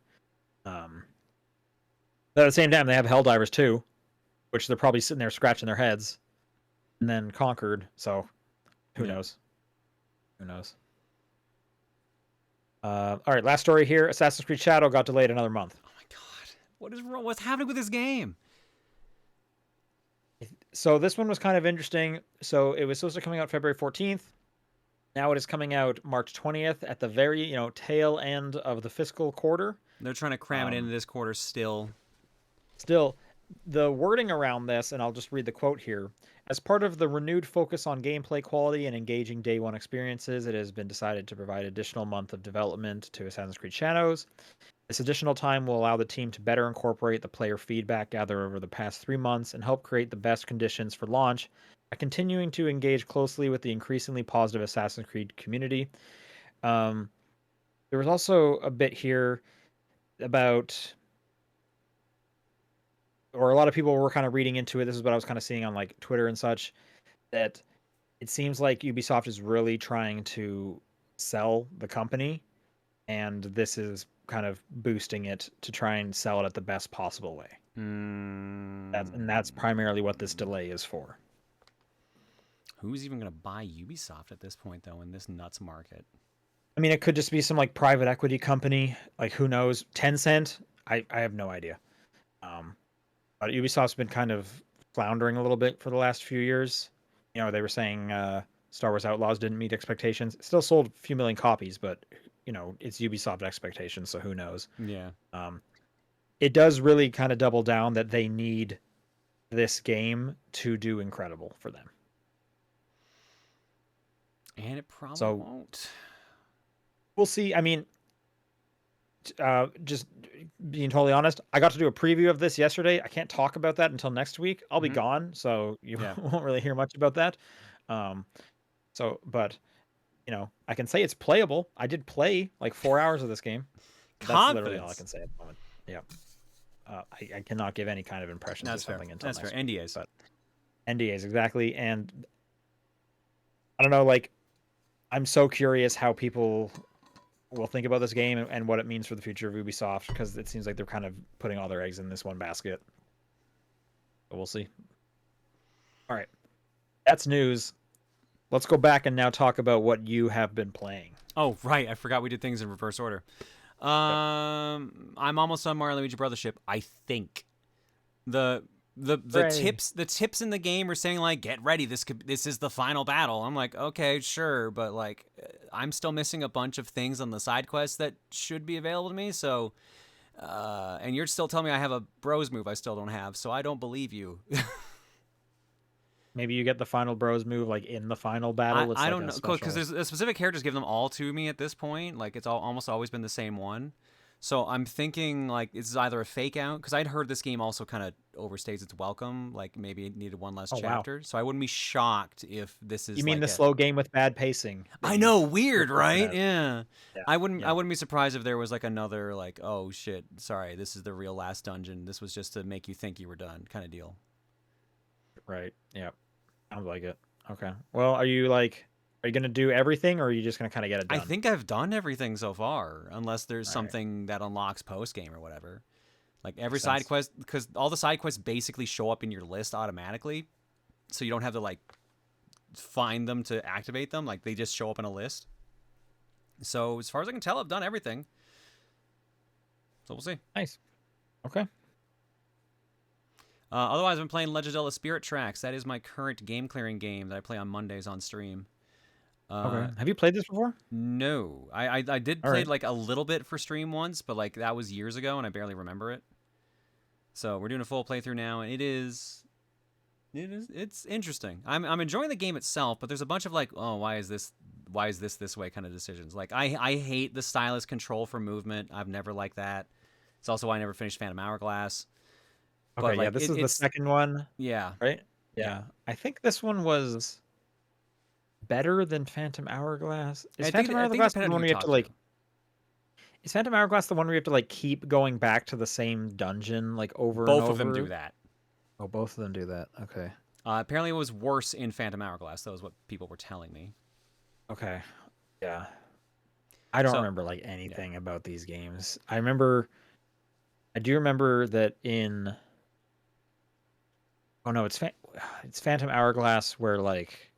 But at the same time, they have Helldivers too, which they're probably sitting there scratching their heads, and then Conquered. So who knows? Who knows? All right, last story here. Assassin's Creed Shadow got delayed another month. Oh my god, what is wrong? What's happening with this game? So this one was kind of interesting. So it was supposed to be coming out February 14th. Now it is coming out March 20th at the very, tail end of the fiscal quarter. They're trying to cram it into this quarter still. Still, the wording around this, and I'll just read the quote here. As part of the renewed focus on gameplay quality and engaging day one experiences, it has been decided to provide additional month of development to Assassin's Creed Shadows. This additional time will allow the team to better incorporate the player feedback gathered over the past 3 months and help create the best conditions for launch by continuing to engage closely with the increasingly positive Assassin's Creed community. There was also a bit here about, or a lot of people were kind of reading into it. This is what I was kind of seeing on like Twitter and such, that it seems like Ubisoft is really trying to sell the company, and this is kind of boosting it to try and sell it at the best possible way. That's primarily what this delay is for. Who's even going to buy Ubisoft at this point, though, in this nuts market? I mean, it could just be some like private equity company. Like, who knows? Tencent? I have no idea. But Ubisoft's been kind of floundering a little bit for the last few years. They were saying Star Wars Outlaws didn't meet expectations. It still sold a few million copies, but it's Ubisoft expectations, so who knows? Yeah. It does really kind of double down that they need this game to do incredible for them. And it probably won't. We'll see. I mean, just being totally honest, I got to do a preview of this yesterday. I can't talk about that until next week. I'll be gone, so you won't really hear much about that. But I can say it's playable. I did play like 4 hours of this game. That's literally all I can say at the moment. Yeah. I cannot give any kind of impressions of something until next week. NDAs. But NDAs, exactly. And I don't know, like, I'm so curious how people will think about this game and what it means for the future of Ubisoft, because it seems like they're kind of putting all their eggs in this one basket. But we'll see. All right. That's news. Let's go back and now talk about what you have been playing. Oh, right. I forgot we did things in reverse order. I'm almost on Mario Luigi Brothership, I think. The tips in the game are saying like, get ready, this is the final battle. I'm like, okay, sure, but like I'm still missing a bunch of things on the side quests that should be available to me. So and you're still telling me I have a bros move I still don't have, so I don't believe you. Maybe you get the final bros move like in the final battle. I don't know, because there's a specific characters give them all to me at this point. Like it's almost always been the same one. So I'm thinking like it's either a fake out, because I'd heard this game also kind of overstays its welcome. Like maybe it needed one less chapter. Wow. So I wouldn't be shocked if this is. You mean like the slow game with bad pacing? I know, weird, right? Yeah. I wouldn't be surprised if there was like another like, oh shit, sorry, this is the real last dungeon. This was just to make you think you were done, kind of deal. Right. Yeah. Sounds like it. Okay. Well, are you going to do everything, or are you just going to kind of get it done? I think I've done everything so far, unless there's something that unlocks post-game or whatever. Like every side quest, because all the side quests basically show up in your list automatically, so you don't have to like find them to activate them. Like they just show up in a list. So as far as I can tell, I've done everything. So we'll see. Nice. Okay. Otherwise, I've been playing Legend of Zelda Spirit Tracks. That is my current game clearing game that I play on Mondays on stream. Okay. Have you played this before? No. I did play like a little bit for stream once, but like that was years ago and I barely remember it. So we're doing a full playthrough now, and it's interesting. I'm enjoying the game itself, but there's a bunch of like, oh, why is this this way kind of decisions. Like I hate the stylus control for movement. I've never liked that. It's also why I never finished Phantom Hourglass. Okay, like, this is the second one. Yeah. Right? Yeah. I think this one was better than Phantom Hourglass. Is Phantom Hourglass the one where you have to like... Is Phantom Hourglass the one where you have to like keep going back to the same dungeon like over and over? Both of them do that. Oh, both of them do that. Okay. Apparently it was worse in Phantom Hourglass. That was what people were telling me. Okay. Yeah. I don't So, remember like yeah. anything about these games. I do remember that in oh no, it's Phantom Hourglass where like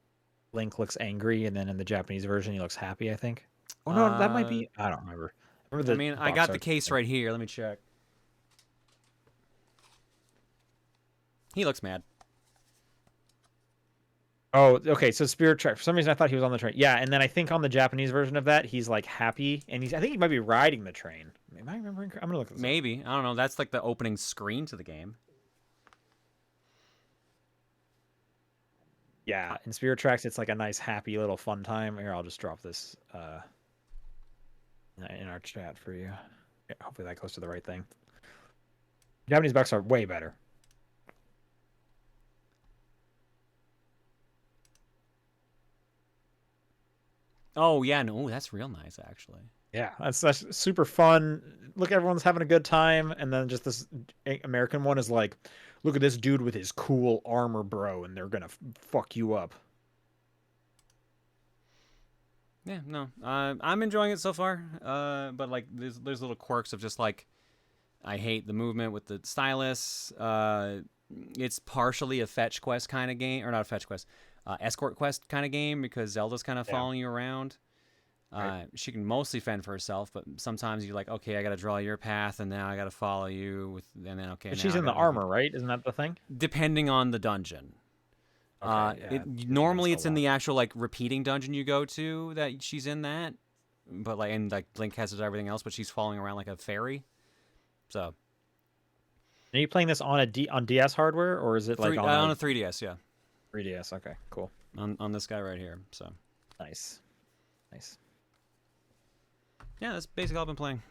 Link looks angry and then in the Japanese version he looks happy, I think. Oh no, that might Uh, be I don't remember. I remember I the mean, I box got the art. case right here. Let me check. He looks mad. Oh, okay. So Spirit Trek. For some reason, I thought he was on the train. Yeah, and then I think on the Japanese version of that, he's like happy, and I think he might be riding the train. Am I remembering? I'm gonna look this up. Maybe. I don't know. That's like the opening screen to the game. Yeah, in Spirit Tracks, it's like a nice, happy little fun time. Here, I'll just drop this in our chat for you. Yeah, hopefully that goes to the right thing. Japanese bucks are way better. Oh yeah, no, that's real nice actually. Yeah, that's super fun. Look, everyone's having a good time, and then just this American one is like, look at this dude with his cool armor, bro, and they're gonna fuck you up. Yeah, no, I'm enjoying it so far. But like, there's little quirks of just like, I hate the movement with the stylus. It's partially a fetch quest kind of game, or not a fetch quest, escort quest kind of game because Zelda's kind of Yeah, following you around. right. She can mostly fend for herself, but sometimes you're like, okay, I got to draw your path, and now I got to follow you with, and then okay, But now she's I in got the to do armor, right? Isn't that the thing? depending on the dungeon. Okay, yeah. It's been Normally so it's in the long. actual like repeating dungeon you go to that she's in that, but like and like Link has to do everything else, but she's following around like a fairy. So Are you playing this on on DS hardware or is it like three on a on a 3DS, yeah, 3DS? Okay, cool. on this guy right here. So Nice. Nice. yeah, that's basically all I've been playing.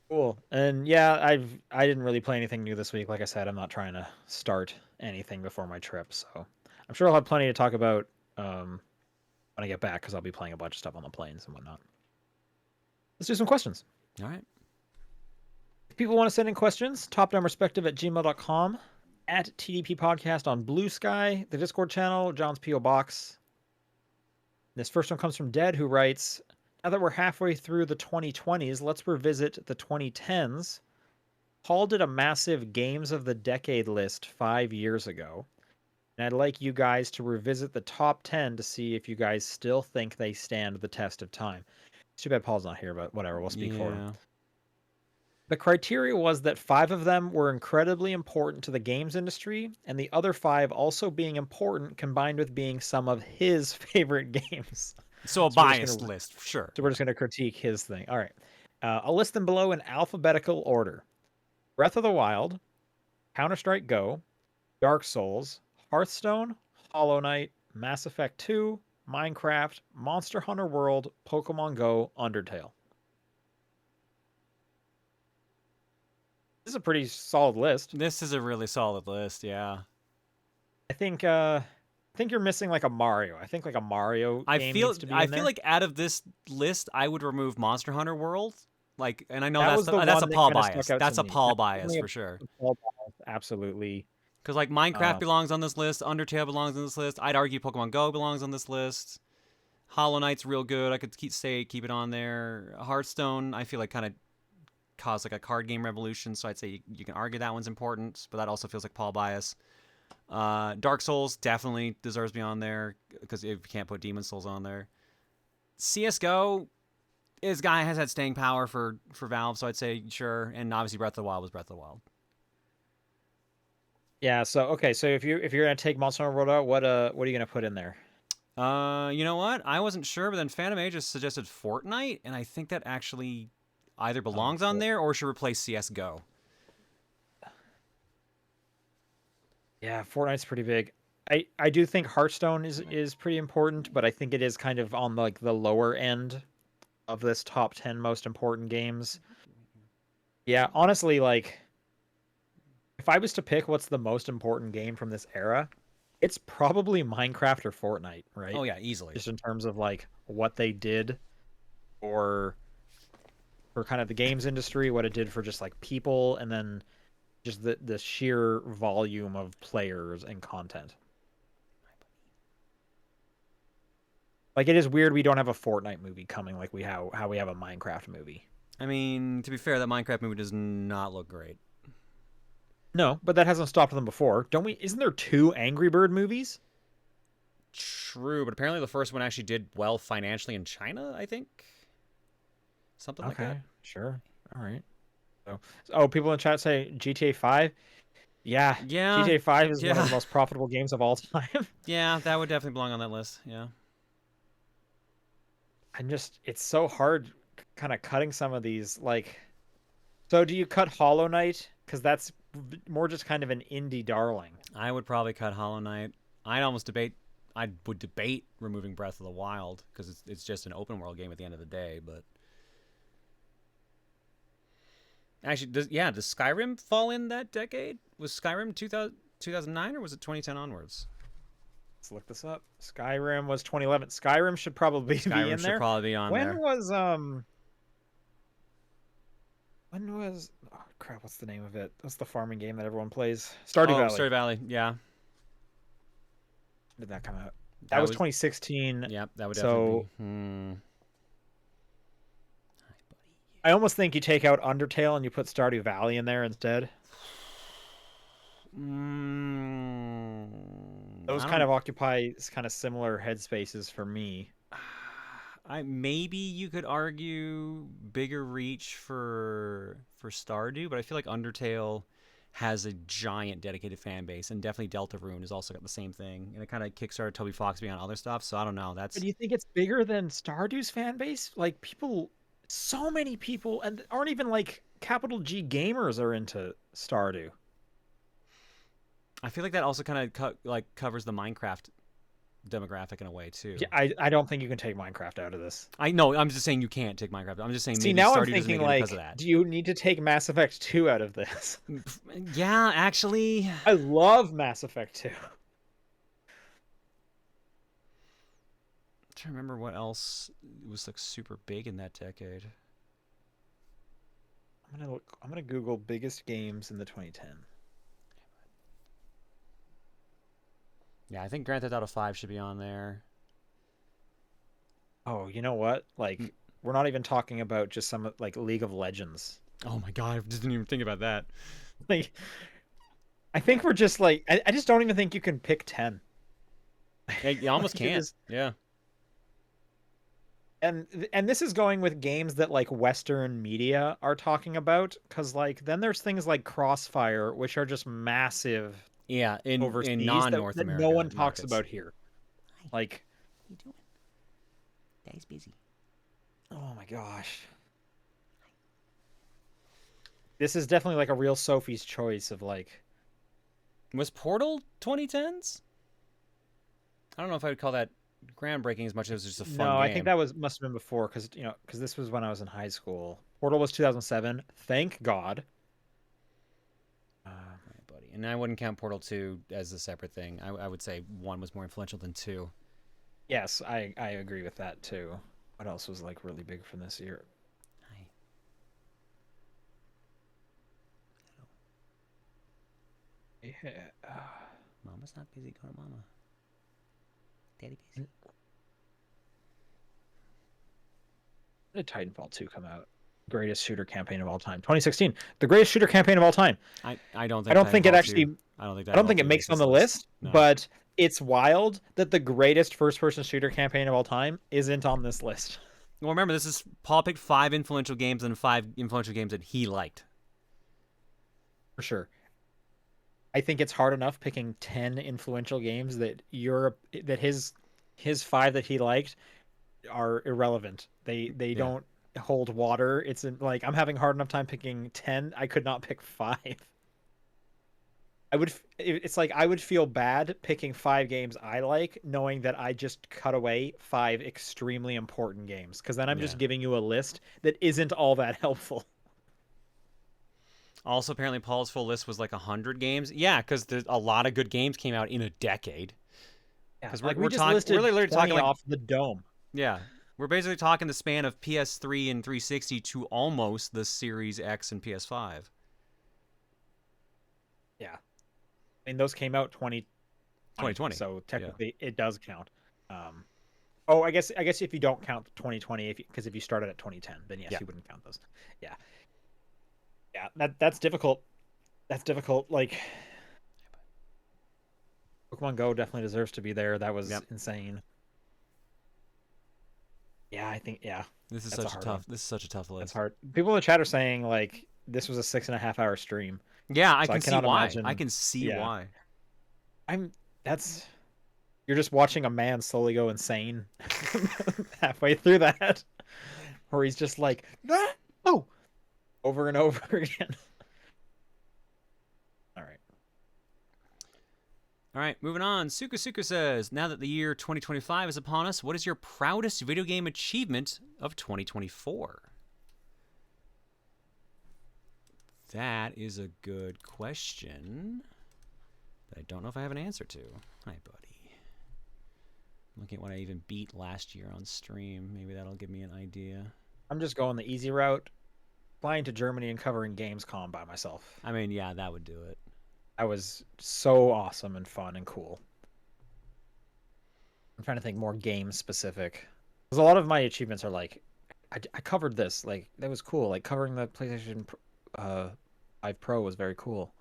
Cool. And yeah, I didn't really play anything new this week. Like I said, I'm not trying to start anything before my trip, so I'm sure I'll have plenty to talk about when I get back because I'll be playing a bunch of stuff on the planes and whatnot. Let's do some questions. All right. If people want to send in questions, topdownperspective@gmail.com, at TDP Podcast on Blue Sky, the Discord channel, John's P.O. Box. This first one comes from Dead, who writes, now that we're halfway through the 2020s, let's revisit the 2010s. Paul did a massive Games of the Decade list 5 years ago, and I'd like you guys to revisit the top 10 to see if you guys still think they stand the test of time. It's too bad Paul's not here, but whatever, we'll speak for him. Yeah. The criteria was that 5 of them were incredibly important to the games industry, and the other 5 also being important combined with being some of his favorite games. So a So we're just biased gonna list, sure. so we're just gonna critique his thing. All right, I'll list them below in alphabetical order: Breath of the Wild, Counter-Strike Go, Dark Souls, Hearthstone, Hollow Knight, Mass Effect 2, Minecraft, Monster Hunter World, Pokemon Go, Undertale. This is a pretty solid list. This is a really solid list. Yeah. I think you're missing like a Mario. I think like a Mario game needs to be I in feel there. like out of this list, I would remove Monster Hunter World. Like, and I know That was the that's a one that Paul kind of stuck bias. out to That's a me. Paul That's bias definitely for sure. a Paul bias, absolutely. Because like Minecraft Um, belongs on this list, Undertale belongs on this list. I'd argue Pokemon Go belongs on this list. Hollow Knight's real good. I could keep it on there. Hearthstone, I feel like kind of caused like a card game revolution, so I'd say you can argue that one's important, but that also feels like Paul bias. Dark Souls definitely deserves to be on there because if you can't put Demon Souls on there. CS:GO, this guy has had staying power for Valve, so I'd say sure. And obviously Breath of the Wild was Breath of the Wild. yeah. So okay. So if you're gonna take Monster Hunter World out, what are you gonna put in there? You know what? I wasn't sure, but then Phantom Aegis suggested Fortnite, and I think that actually either belongs on there or should replace CS:GO. Yeah, Fortnite's pretty big. I do think Hearthstone is pretty important, but I think it is kind of on like the lower end of this top 10 most important games. Yeah, honestly, like if I was to pick what's the most important game from this era, it's probably Minecraft or Fortnite, right? Oh yeah, easily. Just in terms of like what they did for kind of the games industry, what it did for just like people, and then just the sheer volume of players and content. Like, it is weird we don't have a Fortnite movie coming like how we have a Minecraft movie. I mean, to be fair, that Minecraft movie does not look great. No, but that hasn't stopped them before. Don't we? Isn't there 2 Angry Bird movies? True, but apparently the first one actually did well financially in China, I think. Something like that. Okay, sure. All right. So, oh, people in chat say GTA 5. Yeah, Yeah, GTA 5 is one of yeah, the most profitable games of all time. yeah, that would definitely belong on that list. Yeah. It's so hard kind of cutting some of these. Like, so do you cut Hollow Knight? Because that's more just kind of an indie darling. I would probably cut Hollow Knight. I would debate removing Breath of the Wild because it's just an open world game at the end of the day. But actually, does Skyrim fall in that decade? Was Skyrim 2009 or was it 2010 onwards? Let's look this up. Skyrim was 2011. Skyrim should probably be Skyrim in should there. probably be on When there. was When was oh crap? What's the name of it? What's the farming game that everyone plays? Stardew Valley. Stardew Valley. Yeah, When did that come out? That was 2016. Yep, that would So definitely be. I almost think you take out Undertale and you put Stardew Valley in there instead. Those kind of occupy kind of similar headspaces for me. Maybe you could argue bigger reach for Stardew, but I feel like Undertale has a giant dedicated fan base, and definitely Deltarune has also got the same thing, and it kind of kickstarted Toby Foxby on other stuff. So I don't know. But do you think it's bigger than Stardew's fan base? Like people, so many people, and aren't even like capital G gamers are into Stardew. I feel like that also kind of covers the Minecraft demographic in a way too. Yeah, I don't think you can take Minecraft out of this. I know. I'm just saying you can't take Minecraft. I'm just saying See, maybe now Stardew I'm doesn't thinking make it like, because of that. do you need to take Mass Effect 2 out of this? Yeah, actually, I love Mass Effect 2. I'm trying to remember what else was like super big in that decade. I'm gonna Google biggest games in the 2010. Yeah, I think Grand Theft Auto 5 should be on there. Oh, you know what? Like, we're not even talking about just some like League of Legends. Oh my god, I didn't even think about that. Like, I think we're just like, I just don't even think you can pick 10. You almost Like, can't. Yeah. And this is going with games that like Western media are talking about, because like then there's things like Crossfire, which are just massive Yeah, overseas in non-North that America no one talks markets. about here. Like, What are you doing? Daddy's busy. oh my gosh. This is definitely like a real Sophie's choice of like. Was Portal 2010s? I don't know if I would call that groundbreaking as much as it was just a fun game. No, I think that must have been before, because this was when I was in high school. Portal was 2007. Thank God. Right, buddy. And I wouldn't count Portal 2 as a separate thing. I would say 1 was more influential than 2. Yes, I agree with that too. What else was like really big from this year? Hi. Yeah. Mama's not busy. Go to Mama. Daddy busy. When did Titanfall 2 come out? Greatest shooter campaign of all time. 2016. The greatest shooter campaign of all time. I don't think. I don't think it Titanfall actually. 2 I don't think. I don't think it Titanfall 2 makes on this the list, No. but it's wild that the greatest first-person shooter campaign of all time isn't on this list. Well, remember, this is Paul picked 5 influential games and 5 influential games that he liked. For sure. I think it's hard enough picking 10 influential games that his 5 that he liked are irrelevant. They don't hold water. It's like I'm having a hard enough time picking 10. I could not pick 5. It's like I would feel bad picking 5 games I like, knowing that I just cut away 5 extremely important games, because then I'm just giving you a list that isn't all that helpful. Also, apparently, Paul's full list was like 100 games. Yeah, because a lot of good games came out in a decade. Because we're literally talking like, off the dome. Yeah, we're basically talking the span of PS3 and 360 to almost the Series X and PS5. Yeah, I mean those came out 2020, so technically it does count. Oh, I guess if you don't count 2020, because if you started at 2010, then yes, Yeah. you wouldn't count those. Yeah, yeah, that's difficult. That's difficult. Like Pokemon Go definitely deserves to be there. That was Yep. insane. Yeah, I think yeah, This is that's a such a hard one. tough. This is such a tough That's list. hard. People in the chat are saying like this was a 6.5 hour stream, Yeah, I so I can see cannot why. I imagine. can see Yeah, why. I'm. That's you're just watching a man slowly go insane halfway through that, where he's just like no, over and over again. All right. All right, moving on. Suka Suka says, now that the year 2025 is upon us, what is your proudest video game achievement of 2024? That is a good question that I don't know if I have an answer to. Hi, buddy. Looking at what I even beat last year on stream. Maybe that'll give me an idea. I'm just going the easy route, flying to Germany and covering Gamescom by myself. I mean, yeah, that would do it. That was so awesome and fun and cool. I'm trying to think more game specific. Because a lot of my achievements are like, I covered this. Like, that was cool. Like, covering the PlayStation 5 Pro was very cool.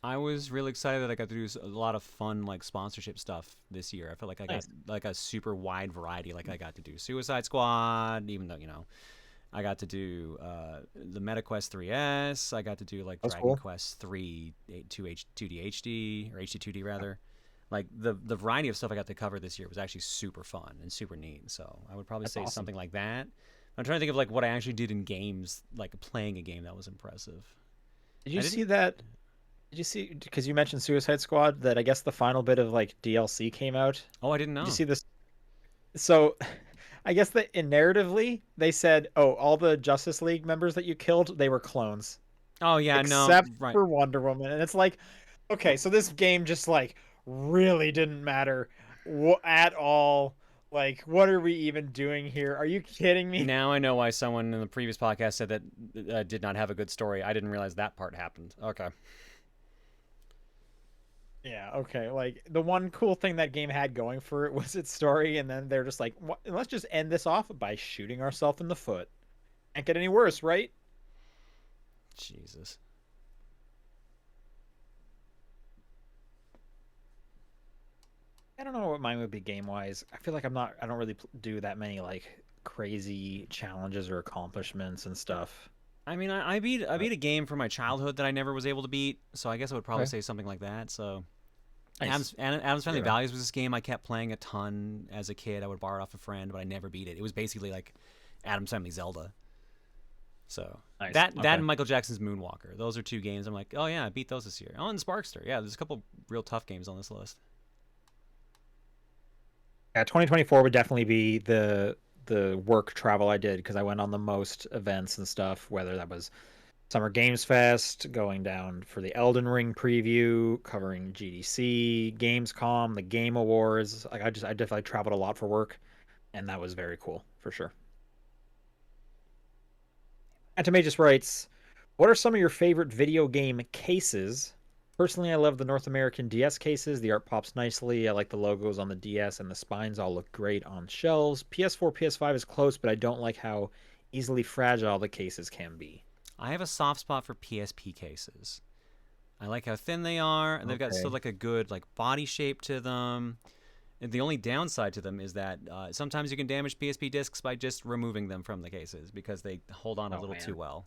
I was really excited that I got to do a lot of fun like sponsorship stuff this year. I felt like I got Nice. like a super wide variety. Like I got to do Suicide Squad, even though I got to do the MetaQuest 3S. I got to do like That's Dragon cool. Quest 3 2D HD or HD 2D rather. Like the variety of stuff I got to cover this year was actually super fun and super neat. So I would probably That's say awesome. something like that. I'm trying to think of like what I actually did in games, like playing a game that was impressive. Did you I see didn't. that? Did you see, because you mentioned Suicide Squad, that I guess the final bit of like DLC came out? Oh, I didn't Did you know. see this? So I guess that in narratively, they said, oh, all the Justice League members that you killed, they were clones, Oh yeah, no, except right. for Wonder Woman. And it's like, okay, so this game just like really didn't matter at all. Like, what are we even doing here? Are you kidding me? Now I know why someone in the previous podcast said that did not have a good story. I didn't realize that part happened. Okay. Yeah, okay. Like the one cool thing that game had going for it was its story, and then they're just like, let's just end this off by shooting ourselves in the foot. Can't get any worse, right? Jesus. I don't know what mine would be game wise. I feel like I don't really do that many like crazy challenges or accomplishments and stuff. I mean, I beat a game from my childhood that I never was able to beat, so I guess I would probably Okay. say something like that. So Nice. Adam's Family Fair enough. Values was this game I kept playing a ton as a kid. I would borrow it off a friend, but I never beat it. It was basically like Adam's Family Zelda. So Nice. that Okay. and Michael Jackson's Moonwalker. Those are two games I'm like, oh yeah, I beat those this year. Oh, and Sparkster. Yeah, there's a couple real tough games on this list. Yeah, 2024 would definitely be the work travel I did because I went on the most events and stuff, whether that was Summer Games Fest, going down for the Elden Ring preview, covering GDC, Gamescom, the Game Awards. Like I definitely traveled a lot for work, and that was very cool for sure. Antimagus writes, "What are some of your favorite video game cases? Personally, I love the North American DS cases. The art pops nicely. I like the logos on the DS, and the spines all look great on shelves. PS4, PS5 is close, but I don't like how easily fragile the cases can be." I have a soft spot for PSP cases. I like how thin they are, and they've got still Okay. like a good like body shape to them. And the only downside to them is that sometimes you can damage PSP discs by just removing them from the cases because they hold on a Oh little too man. well.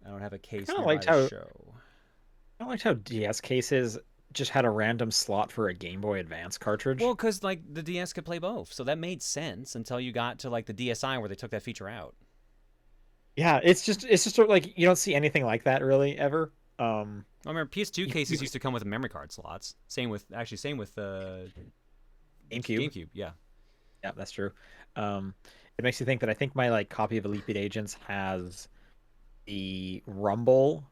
I don't have a I case kind of nearby liked to how show. DS cases just had a random slot for a Game Boy Advance cartridge. Well, because like the DS could play both, so that made sense until you got to like the DSi where they took that feature out. Yeah, it's just sort of like you don't see anything like that really ever. I remember PS2 You cases used to come with memory card slots. Same with GameCube. GameCube. Yeah. Yeah, that's true. Um, it makes you think that I think my like copy of Elite Beat Agents has the Rumble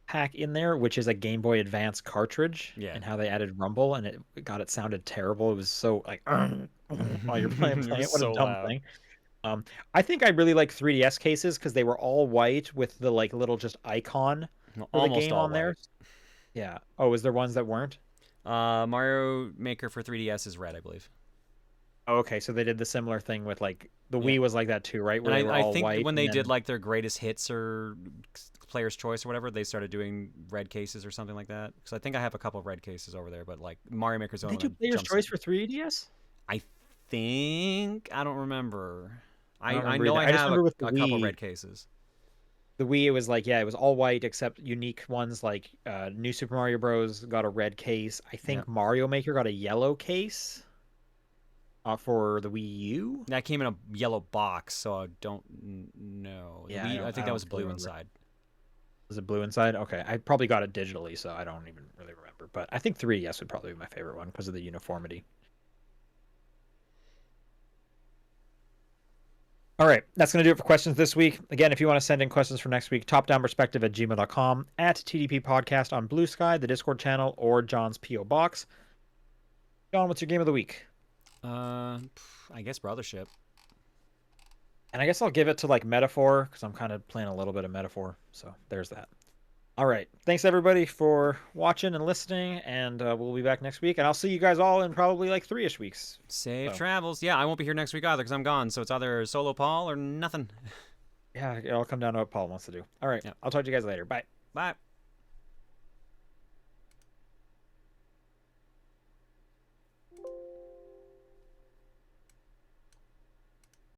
pack in there, which is a Game Boy Advance cartridge, Yeah. and how they added Rumble, and it sounded terrible. It was so like while you're It playing was it. What a so dumb loud. thing. I think I really like 3DS cases because they were all white with the like little just icon for the Almost game all on there. white. Yeah. Oh, is there ones that weren't? Mario Maker for 3DS is red, I believe. Oh, okay, so they did the similar thing with like the Yeah. Wii was like that too, right? And Where they were I all think white, when and they did then like their greatest hits or player's choice or whatever, they started doing red cases or something like that. Because I think I have a couple of red cases over there, but like Mario Maker's the did they only do one that Player's jumps. Choice for 3DS? I think I don't remember. I don't I remember know either. I I just have remember with the a couple Wii, red cases. the Wii it was like yeah, it was all white except unique ones like New Super Mario Bros. Got a red case. I Yeah, think Mario Maker got a yellow case for the Wii U. that came in a yellow box, so I don't know. The Yeah, I Wii, I don't I think that don't was fully blue remember. inside. Was it blue inside? Okay, I probably got it digitally, so I don't even really remember. But I think 3DS would probably be my favorite one because of the uniformity. All right, that's going to do it for questions this week. Again, if you want to send in questions for next week, topdownperspective@gmail.com, at TDP Podcast on Blue Sky, the Discord channel, or John's P.O. Box. John, what's your game of the week? I guess Brothership. And I guess I'll give it to like Metaphor because I'm kind of playing a little bit of Metaphor. So there's that. All right. Thanks everybody for watching and listening, and we'll be back next week. And I'll see you guys all in probably like 3-ish weeks. Safe So travels. Yeah, I won't be here next week either because I'm gone. So it's either solo Paul or nothing. yeah, it'll come down to what Paul wants to do. All right. Yeah. I'll talk to you guys later. Bye. Bye.